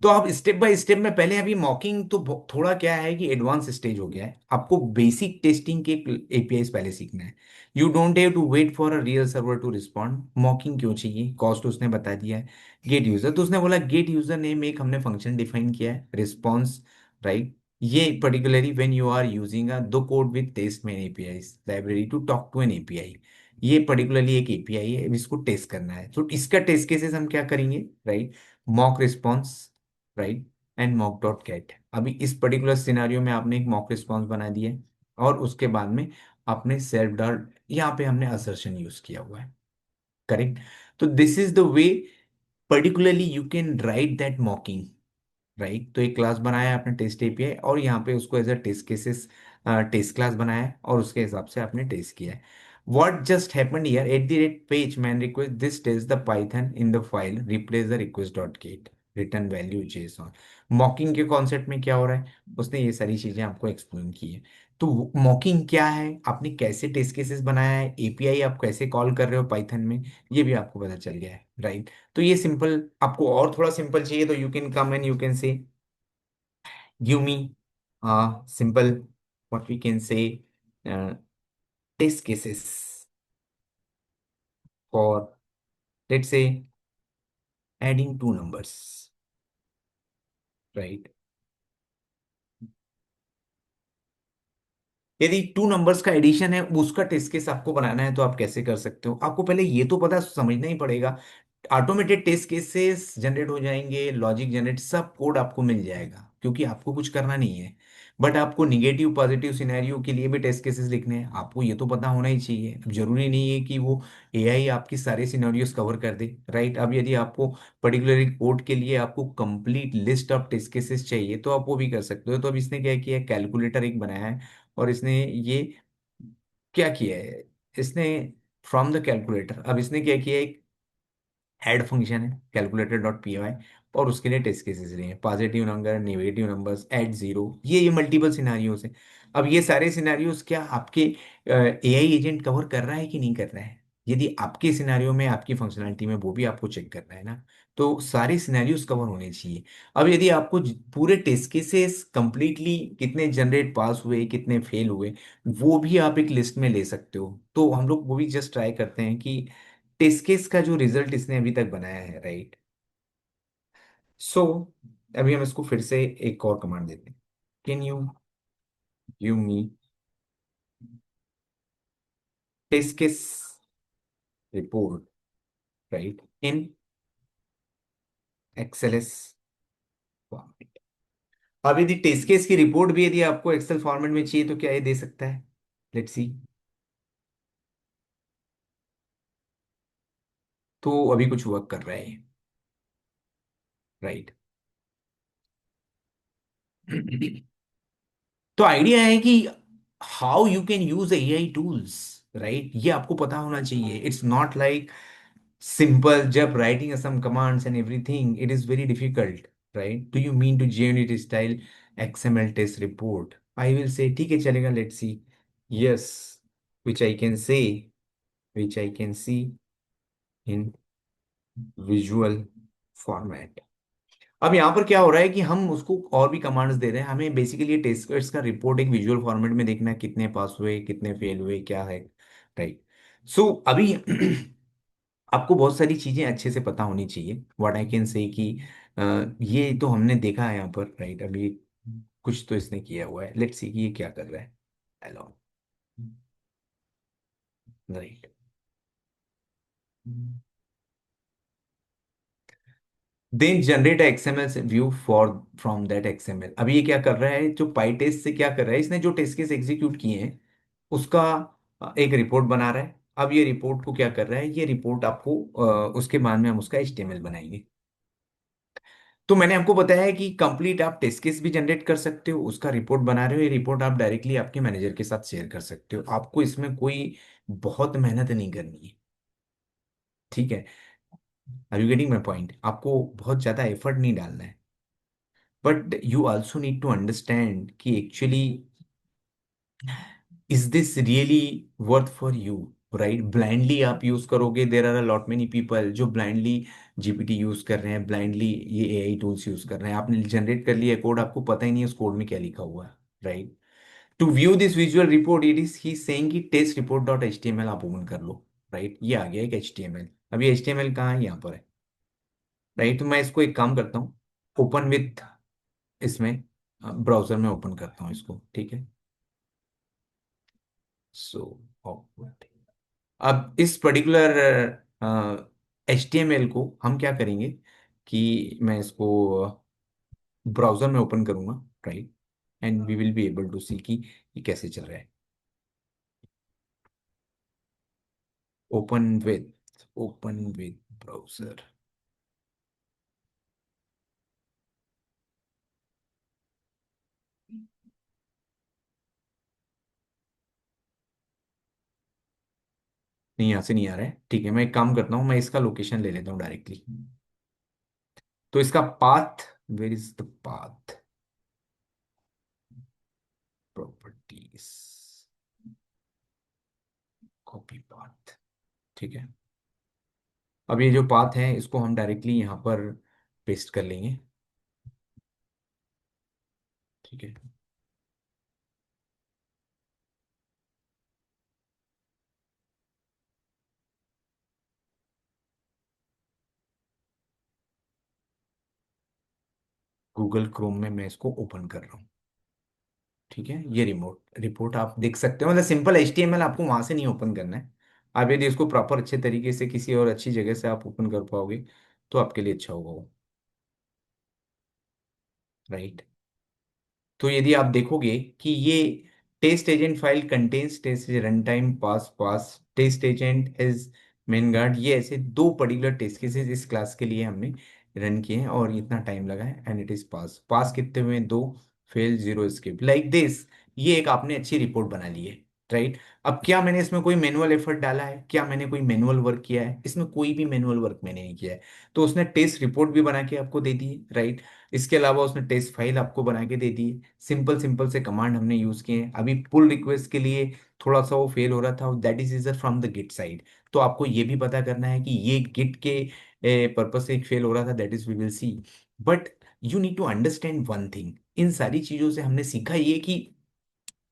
तो आप स्टेप बाय स्टेप में, पहले अभी मॉकिंग तो थोड़ा क्या है कि एडवांस स्टेज हो गया है, आपको बेसिक टेस्टिंग के एपीआईज पहले सीखना है। You don't have to wait for a real server to respond. Mocking क्यों चाहिए, कॉस्ट उसने बता दिया है। गेट यूजर, तो उसने बोला गेट यूजर नेम, एक हमने फंक्शन डिफाइन किया है, रिस्पॉन्स, राइट। ये particularly when you are using a do code with test main APIs library to talk to an API. ये पर्टिकुलरली एक एपीआई है, इसको टेस्ट करना है, तो इसका टेस्ट केसेस हम क्या करेंगे, right. Mock response, right, and mock dot gate. अभी इस पर्टिकुलर सिनारियो में आपने एक मॉक रिस्पॉन्स बना दिया है और उसके बाद में आपने सेल्फ डॉट, यहाँ पे हमने असर्शन यूज किया हुआ है, करेक्ट। तो this is the way particularly you can write that मॉकिंग, right. तो एक क्लास बनाया है आपने टेस्ट एपीआई और यहाँ पे उसको as a test cases test class बनाया है और उसके हिसाब से आपने टेस्ट किया है। What just happened here at the rate page man request this tells the python in the file replace the request.get return value json। मॉकिंग के कॉन्सेप्ट में क्या हो रहा है, उसने ये सारी चीजें आपको एक्सप्लेन की है। तो मॉकिंग क्या है, आपने कैसे टेस्ट केसेस बनाया है, एपीआई आप कैसे कॉल कर रहे हो पाइथन में, ये भी आपको पता चल गया है, राइट। तो ये सिंपल, आपको और थोड़ा सिंपल चाहिए तो you can come and you can say give me simple what we can say test cases for, let's say, adding two numbers, right। यदि टू नंबर्स का एडिशन है, उसका टेस्ट केस आपको बनाना है तो आप कैसे कर सकते हो, आपको पहले ये तो पता समझना ही पड़ेगा। ऑटोमेटेड टेस्ट केसेस जनरेट हो जाएंगे, लॉजिक जनरेट, सब कोड आपको मिल जाएगा क्योंकि आपको कुछ करना नहीं है। बट आपको निगेटिव पॉजिटिव सिनेरियो के लिए भी टेस्ट केसेस लिखने हैं, आपको ये तो पता होना ही चाहिए। अब जरूरी नहीं है कि वो एआई आपकी सारे सिनेरियोस कवर कर दे, राइट। अब यदि आपको पर्टिकुलर कोड के लिए आपको complete list of test cases चाहिए तो आप वो भी कर सकते हो। तो अब इसने क्या किया है, कैलकुलेटर एक बनाया है और इसने ये क्या किया है, इसने फ्रॉम द कैलकुलेटर, अब इसने क्या किया है, ऐड फंक्शन है कैलकुलेटर डॉट पी वाई और उसके लिए टेस्ट केसेस लिए हैं, positive number, negative numbers, add zero, ये मल्टीपल सिनारियोस है। अब ये सारे सिनारियोस क्या आपके एआई एजेंट कवर कर रहा है कि नहीं कर रहा है, यदि आपके सिनारियो में आपकी फंक्शनलिटी में वो भी आपको चेक करना है ना, तो सारे सिनेरियोस कवर होने चाहिए। अब यदि आपको पूरे टेस्ट केसेस कंप्लीटली कितने जनरेट पास हुए कितने फेल हुए वो भी आप एक लिस्ट में ले सकते हो, तो हम लोग वो भी जस्ट ट्राई करते हैं कि टेस्ट केस का जो रिजल्ट इसने अभी तक बनाया है, राइट। सो अभी हम इसको फिर से एक और कमांड देते हैं, can you give me test case report, right, in XLS format. अब यदि टेस्ट केस की रिपोर्ट भी यदि आपको एक्सेल फॉर्मेट में चाहिए तो क्या ये दे सकता है, लेट्स सी। तो अभी कुछ वर्क कर रहा है, राइट। तो आइडिया है कि how you can use AI tools, right, ये आपको पता होना चाहिए. इट्स नॉट लाइक simple जब writing some commands and everything it is very difficult, right? Do you mean to genuinely style XML test report? I will say ठीक है चलेगा, let's see. Yes, which I can say, which I can see in visual format. अब यहाँ पर क्या हो रहा है कि हम उसको और भी कमांड्स दे रहे हैं. हमें बेसिकली टेस्ट केस का रिपोर्ट एक विजुअल फॉर्मेट में देखना है, कितने पास हुए, कितने फेल हुए, क्या है, राइट. सो अभी आपको बहुत सारी चीजें अच्छे से पता होनी चाहिए. व्हाट आई कैन से कि ये तो हमने देखा है यहाँ पर, राइट. अभी कुछ तो इसने किया हुआ है, लेट्स सी कि ये क्या कर रहा है. Hello, right. Then generate XML view for from that XML. अभी ये क्या कर रहा है, जो पाई टेस्ट से क्या कर रहा है, इसने जो टेस्ट केस एग्जीक्यूट किए हैं उसका एक रिपोर्ट बना रहा है. अब ये रिपोर्ट को क्या कर रहा है, ये रिपोर्ट आपको उसके बाद में हम उसका एचटीएमएल बनाएंगे. तो मैंने आपको बताया है कि कंप्लीट आप टेस्ट केस भी जनरेट कर सकते हो, उसका रिपोर्ट बना रहे हो, ये रिपोर्ट आप डायरेक्टली आपके मैनेजर के साथ शेयर कर सकते हो. आपको इसमें कोई बहुत मेहनत नहीं करनी है, ठीक है. Are you getting my point? आपको बहुत ज्यादा एफर्ट नहीं डालना है. But you also need to understand कि actually is this really worth for you, right. Blindly आप यूज करोगे, there are a lot many people जो ब्लाइंडली जीपीटी यूज कर रहे हैं, ब्लाइंडली ये एआई टूल्स यूज कर रहे हैं. आपने जनरेट कर लिया कोड, आपको पता ही नहीं है उस कोड में क्या लिखा हुआ है, right. To view this visual report it is he saying कि test report dot H T M L आप ओपन कर लो, राइट. ये आ गया एक एच टी एम एल. अभी एच टी एम एल कहाँ है, यहाँ पर है, राइट. तो मैं इसको एक काम करता हूँ, ओपन विथ, इसमें ब्राउजर में ओपन करता हूँ इसको, ठीक है. सो अब इस particular H T M L को हम क्या करेंगे कि मैं इसको ब्राउजर में ओपन करूंगा, right. And we will be able to see कि ये कैसे चल रहा है. Open with browser. नहीं, यहाँ से नहीं आ रहा है, ठीक है. मैं एक काम करता हूँ, मैं इसका लोकेशन ले लेता हूँ डायरेक्टली. तो इसका path, where is the path, properties, copy path, ठीक है. अब ये जो पाथ है इसको हम डायरेक्टली यहाँ पर पेस्ट कर लेंगे, ठीक है. गूगल क्रोम में मैं इसको ओपन कर रहा हूँ, ठीक है. ये रिमोट रिपोर्ट आप देख सकते हो, मतलब सिंपल एचटीएमएल आपको वहां से नहीं ओपन करना है. आप यदि इसको प्रॉपर अच्छे तरीके से किसी और अच्छी जगह से आप ओपन कर पाओगे तो आपके लिए अच्छा होगा वो, राइट. तो यदि आप देखोगे कि ये test agent file contains test run time pass pass test agent has main guard, ये ऐसे दो पर्टिकुलर टेस्ट केसेस इस क्लास के लिए हमने रन किए हैं और इतना टाइम लगा है. एंड इट इज पास पास कितने हुए, दो, fail, zero, skip, like this. ये एक आपने अच्छी रिपोर्ट बना ली है, राइट. अब क्या मैंने इसमें कोई मैनुअल एफर्ट डाला है, क्या मैंने कोई मैनुअल वर्क किया है? इसमें कोई भी मैनुअल वर्क मैंने नहीं किया है. तो उसने टेस्ट रिपोर्ट भी बना के आपको दे दी है, राइट. इसके अलावा उसने टेस्ट फाइल आपको बना के दे दी है. सिंपल सिंपल से कमांड हमने यूज किए हैं. अभी पुल रिक्वेस्ट के लिए थोड़ा सा वो फेल हो रहा था, that is easier from the git side. तो आपको ये भी पता करना है कि ये गिट के पर्पज से फेल हो रहा था, that is we will see. But you need to understand one thing. इन सारी चीजों से हमने सीखा ये कि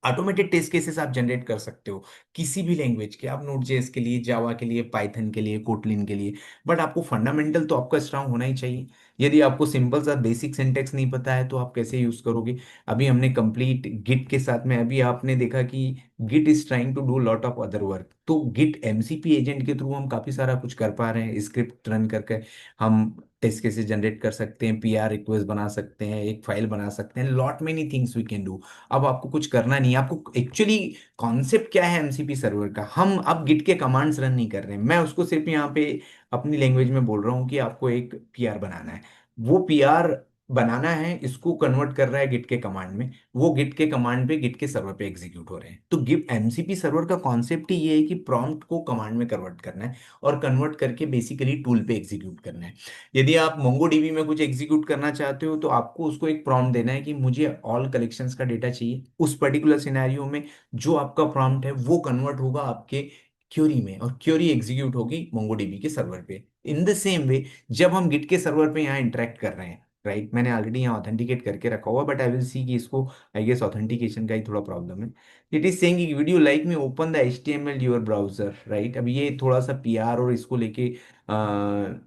ऑटोमेटेड टेस्ट केसेस आप जनरेट कर सकते हो किसी भी लैंग्वेज के. आप नोट जेएस के लिए, जावा के लिए, पाइथन के लिए, कोटलिन के लिए. बट आपको फंडामेंटल तो आपका स्ट्रांग होना ही चाहिए. यदि आपको सिंपल सा बेसिक सिंटेक्स नहीं पता है तो आप कैसे यूज करोगे? अभी हमने कंप्लीट गिट के साथ में, अभी आपने देखा कि git is trying to do lot of other work. तो गिट एमसीपी एजेंट के थ्रू हम काफी सारा कुछ कर पा रहे हैं. स्क्रिप्ट रन करके हम टेस्ट केसेस जनरेट कर सकते हैं, पीआर रिक्वेस्ट बना सकते हैं, एक फाइल बना सकते हैं, lot many things we can do. अब आपको कुछ करना नहीं है. आपको एक्चुअली कॉन्सेप्ट क्या है एमसीपी सर्वर का, हम अब गिट के कमांड्स रन नहीं कर रहे हैं. मैं उसको सिर्फ यहाँ पे अपनी लैंग्वेज में बोल रहा हूँ कि आपको एक पीआर बनाना है. वो पीआर बनाना है, इसको कन्वर्ट कर रहा है गिट के कमांड में, वो गिट के कमांड पे गिट के सर्वर पे एग्जीक्यूट हो रहे हैं। तो गिट एमसीपी सर्वर का कॉन्सेप्ट ही ये है कि प्रॉम्प्ट को कमांड में कन्वर्ट करना है और कन्वर्ट करके बेसिकली टूल पे एग्जीक्यूट करना है। यदि आप मोंगोडीबी में कुछ एग्जीक्यूट करना चाहते हो तो आपको उसको एक प्रॉम्प्ट देना है कि मुझे ऑल कलेक्शंस का डेटा चाहिए। उस पर्टिकुलर सिनेरियो में जो आपका प्रॉम्प्ट है वो कन्वर्ट होगा आपके क्यूरी में, और क्यूरी एग्जीक्यूट होगी मोंगोडीबी के सर्वर पे। इन द सेम वे, जब हम गिट के सर्वर पे यहाँ इंटरेक्ट कर रहे हैं, राइट, मैंने ऑलरेडी यहाँ ऑथेंटिकेट करके रखा हुआ, बट आई विल सी कि इसको, आई गेस ऑथेंटिकेशन का ही थोड़ा प्रॉब्लम है। It is saying video like में open the HTML your browser, right. अब ये थोड़ा सा PR और इसको लेके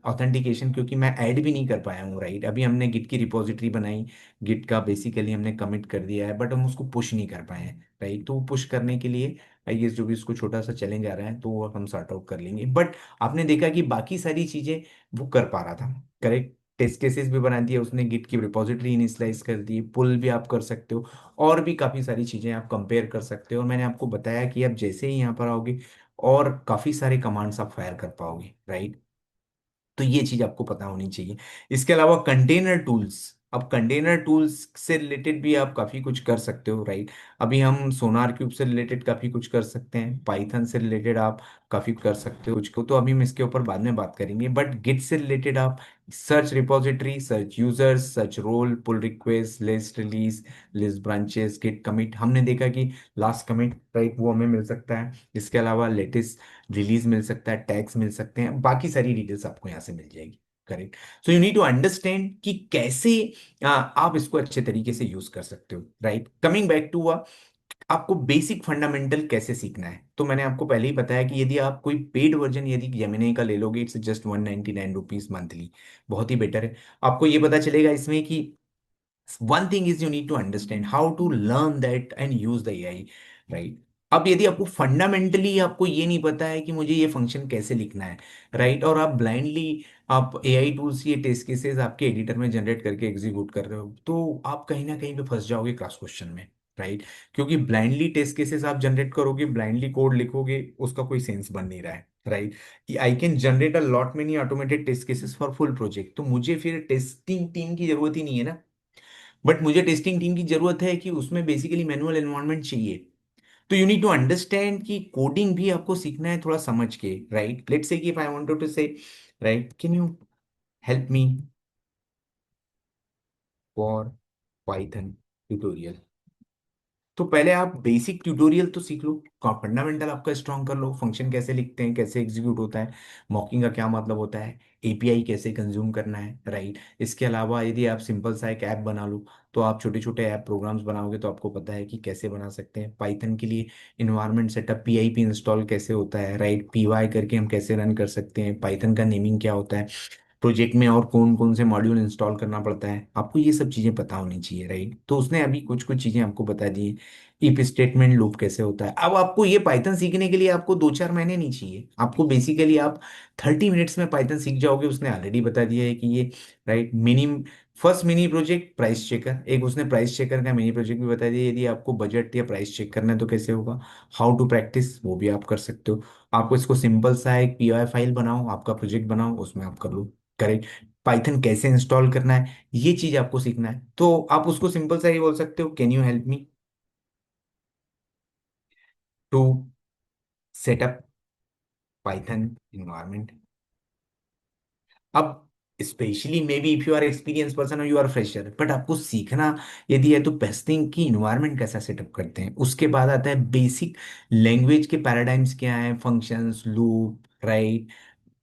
ऑथेंटिकेशन, क्योंकि मैं ऐड भी नहीं कर पाया हूँ, राइट। अभी हमने गिट की रिपोजिटरी बनाई, गिट का बेसिकली हमने कमिट कर दिया है, बट हम उसको पुश नहीं कर पाए हैं, राइट। तो पुश करने के लिए आई गेस जो भी इसको छोटा सा चैलेंज आ रहा है तो वो हम सॉर्ट आउट कर लेंगे। बट आपने देखा कि बाकी सारी चीजें वो कर पा रहा था, करेक्ट। टेस्ट केसेस भी बना दिए उसने, गिट की रिपोजिटरी इनिशियलाइज कर दी, पुल भी आप कर सकते हो, और भी काफ़ी सारी चीज़ें आप कंपेयर कर सकते हो। और मैंने आपको बताया कि आप जैसे ही यहाँ पर आओगे और काफ़ी सारे कमांड्स आप फायर कर पाओगे, राइट। तो ये चीज आपको पता होनी चाहिए। इसके अलावा कंटेनर टूल्स, अब कंटेनर टूल्स से रिलेटेड भी आप काफी कुछ कर सकते हो, राइट। अभी हम सोनार क्यूब से रिलेटेड काफी कुछ कर सकते हैं, पाइथन से रिलेटेड आप काफी कर सकते हो कुछ को, तो अभी हम इसके ऊपर बाद में बात करेंगे। बट गिट से रिलेटेड आप search repository, search users, search role, pull request, list release, list branches, git commit, हमने देखा कि लास्ट कमिट, राइट, वो हमें मिल सकता है। इसके अलावा लेटेस्ट रिलीज मिल सकता है, टैग्स मिल सकते हैं, बाकी सारी डिटेल्स आपको यहाँ से मिल जाएगी, correct. So you need to understand कि कैसे आप इसको अच्छे तरीके से यूज कर सकते हो, राइट। कमिंग बैक टू आपको बेसिक फंडामेंटल कैसे सीखना है, तो मैंने आपको पहले ही बताया कि यदि आप कोई पेड वर्जन यदि जेमिनी का ले लोगे, इट्स जस्ट 199 रुपीज मंथली, बहुत ही बेटर है। आपको ये पता चलेगा इसमें कि one thing is you need to understand how to learn that and use the AI, right। अब यदि आपको फंडामेंटली आपको ये नहीं पता है कि मुझे ये फंक्शन कैसे लिखना है, राइट, और आप ब्लाइंडली आप AI टूल्स, ये टेस्ट केसेस आपके एडिटर में जनरेट करके एग्जीक्यूट कर रहे हो, तो आप कहीं ना कहीं पे फंस जाओगे क्रॉस क्वेश्चन में, राइट। क्योंकि ब्लाइंडली टेस्ट केसेस आप जनरेट करोगे, ब्लाइंडली कोड लिखोगे, उसका कोई सेंस बन नहीं रहा है, right. I can generate a lot many automated test cases for full project, तो मुझे फिर टेस्टिंग टीम की जरूरत ही नहीं है ना। बट मुझे टेस्टिंग टीम की जरूरत है कि उसमें बेसिकली मैनुअल एनवायरनमेंट चाहिए। तो यू नीड टू अंडरस्टैंड कि कोडिंग भी आपको सीखना है थोड़ा समझ के, राइट। लेट्स से कि इफ आई वांटेड टू से, right, can you help me for Python tutorial. तो पहले आप बेसिक ट्यूटोरियल तो सीख लो, फंडामेंटल आपका स्ट्रॉन्ग कर लो, फंक्शन कैसे लिखते हैं, कैसे एग्जीक्यूट होता है, मॉकिंग का क्या मतलब होता है, API कैसे कंज्यूम करना है, राइट। इसके अलावा यदि आप सिंपल सा एक ऐप बना लो, तो आप छोटे छोटे ऐप प्रोग्राम्स बनाओगे तो आपको पता है कि कैसे बना सकते हैं। पाइथन के लिए इन्वायरमेंट सेटअप, PIP इंस्टॉल कैसे होता है, राइट, PY करके हम कैसे रन कर सकते हैं, पाइथन का नेमिंग क्या होता है, प्रोजेक्ट में और कौन कौन से मॉड्यूल इंस्टॉल करना पड़ता है, आपको ये सब चीजें पता होनी चाहिए, राइट। तो उसने अभी कुछ कुछ चीजें आपको बता दी। इफ स्टेटमेंट लूप कैसे होता है, अब आपको ये पाइथन सीखने के लिए आपको 2-4 महीने नहीं चाहिए, आपको बेसिकली आप 30 मिनट्स में पाइथन सीख जाओगे, उसने ऑलरेडी बता दिया है कि ये, right. First mini project price checker, एक उसने प्राइस चेकर का मिनी प्रोजेक्ट भी बता दिया, यदि आपको बजट या प्राइस चेक करना है तो कैसे होगा। हाउ टू प्रैक्टिस, वो भी आप कर सकते हो। आपको इसको सिंपल सा एक PY फाइल बनाओ, आपका प्रोजेक्ट बनाओ, उसमें आप कर लो, करेक्ट। पाइथन कैसे इंस्टॉल करना है, ये चीज आपको सीखना है, तो आप उसको सिंपल सा ही बोल सकते हो, can you help me to setup Python environment. अब specially maybe if you are experience person और यू आर फ्रेशर, बट आपको सीखना यदि है तो बेस्टिंग की इन्वायरमेंट कैसा सेटअप करते हैं। उसके बाद आता है बेसिक लैंग्वेज के पैराडाइम्स क्या है, फंक्शंस, लूप, राइट।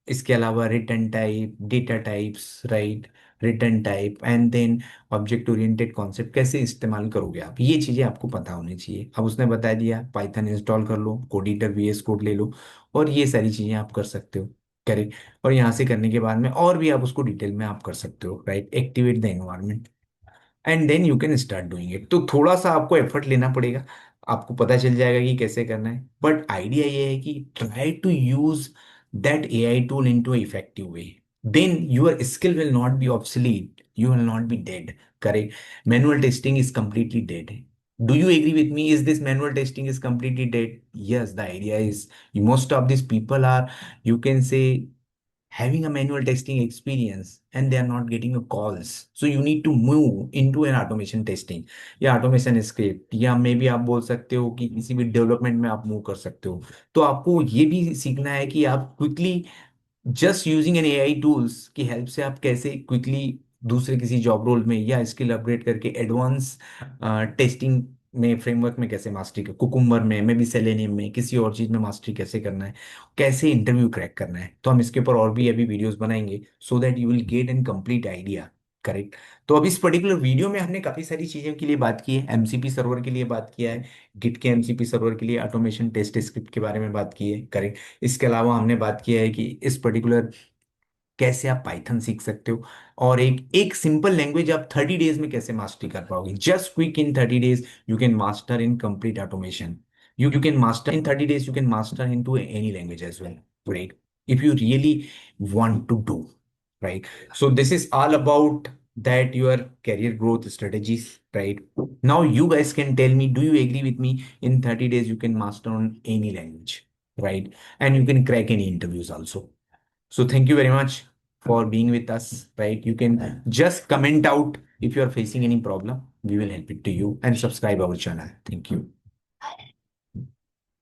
इसके अलावा return type, data types, right, return type, and then object oriented concept कैसे इस्तेमाल करोगे आप, ये चीजें आपको पता होनी चाहिए। अब उसने बता दिया पाइथन इंस्टॉल कर लो, कोड एडिटर VS कोड ले लो, और ये सारी चीजें आप कर सकते हो, करेक्ट। और यहाँ से करने के बाद में और भी आप उसको डिटेल में आप कर सकते हो, right, activate the environment and then you can start doing it. तो थोड़ा सा आपको एफर्ट लेना पड़ेगा, आपको पता चल जाएगा कि कैसे करना है, बट आइडिया ये है कि try to use that AI tool into effective way, then your skill will not be obsolete, you will not be dead, correct. Manual testing is completely dead. Do you agree with me? Is this manual testing is completely dead? Yes, the idea is most of these people are, you can say, having a manual testing experience and they are not getting a calls. So you need to move into an automation testing या automation script, या मे भी आप बोल सकते हो कि किसी भी डेवलपमेंट में आप मूव कर सकते हो। तो आपको ये भी सीखना है कि आप quickly just using an AI tools की हेल्प से आप कैसे क्विकली दूसरे किसी जॉब रोल में या स्किल अपग्रेड करके एडवांस टेस्टिंग में फ्रेमवर्क में कैसे मास्टरी कर, कुकुम्बर में मे बी सेलेनियम में किसी और चीज में मास्टरी कैसे करना है, कैसे इंटरव्यू क्रैक करना है। तो हम इसके ऊपर और भी अभी वीडियोस बनाएंगे so that you will get an complete idea. Correct. तो अब इस पर्टिकुलर वीडियो में हमने काफी सारी चीजों के लिए बात की है, एमसीपी सर्वर के लिए बात किया है, गिट के एमसीपी सर्वर के लिए ऑटोमेशन टेस्ट स्क्रिप्ट के बारे में बात की है। करेक्ट। इसके अलावा हमने बात किया है कि इस पर्टिकुलर कैसे आप पाइथन सीख सकते हो, और एक एक सिंपल लैंग्वेज आप 30 डेज में कैसे मास्टरी कर पाओगे। Just quick in 30 days you can master in complete automation. You can master in 30 days, you can master into any language as well, right? If you really want to do, right? So this is all about that your career growth strategies, right? Now you guys can tell me, do you agree with me? In 30 days you can master on any language, right? And you can crack any interviews also. So thank you very much for being with us, right? You can just comment out if you are facing any problem. We will help it to you, and subscribe our channel. Thank you.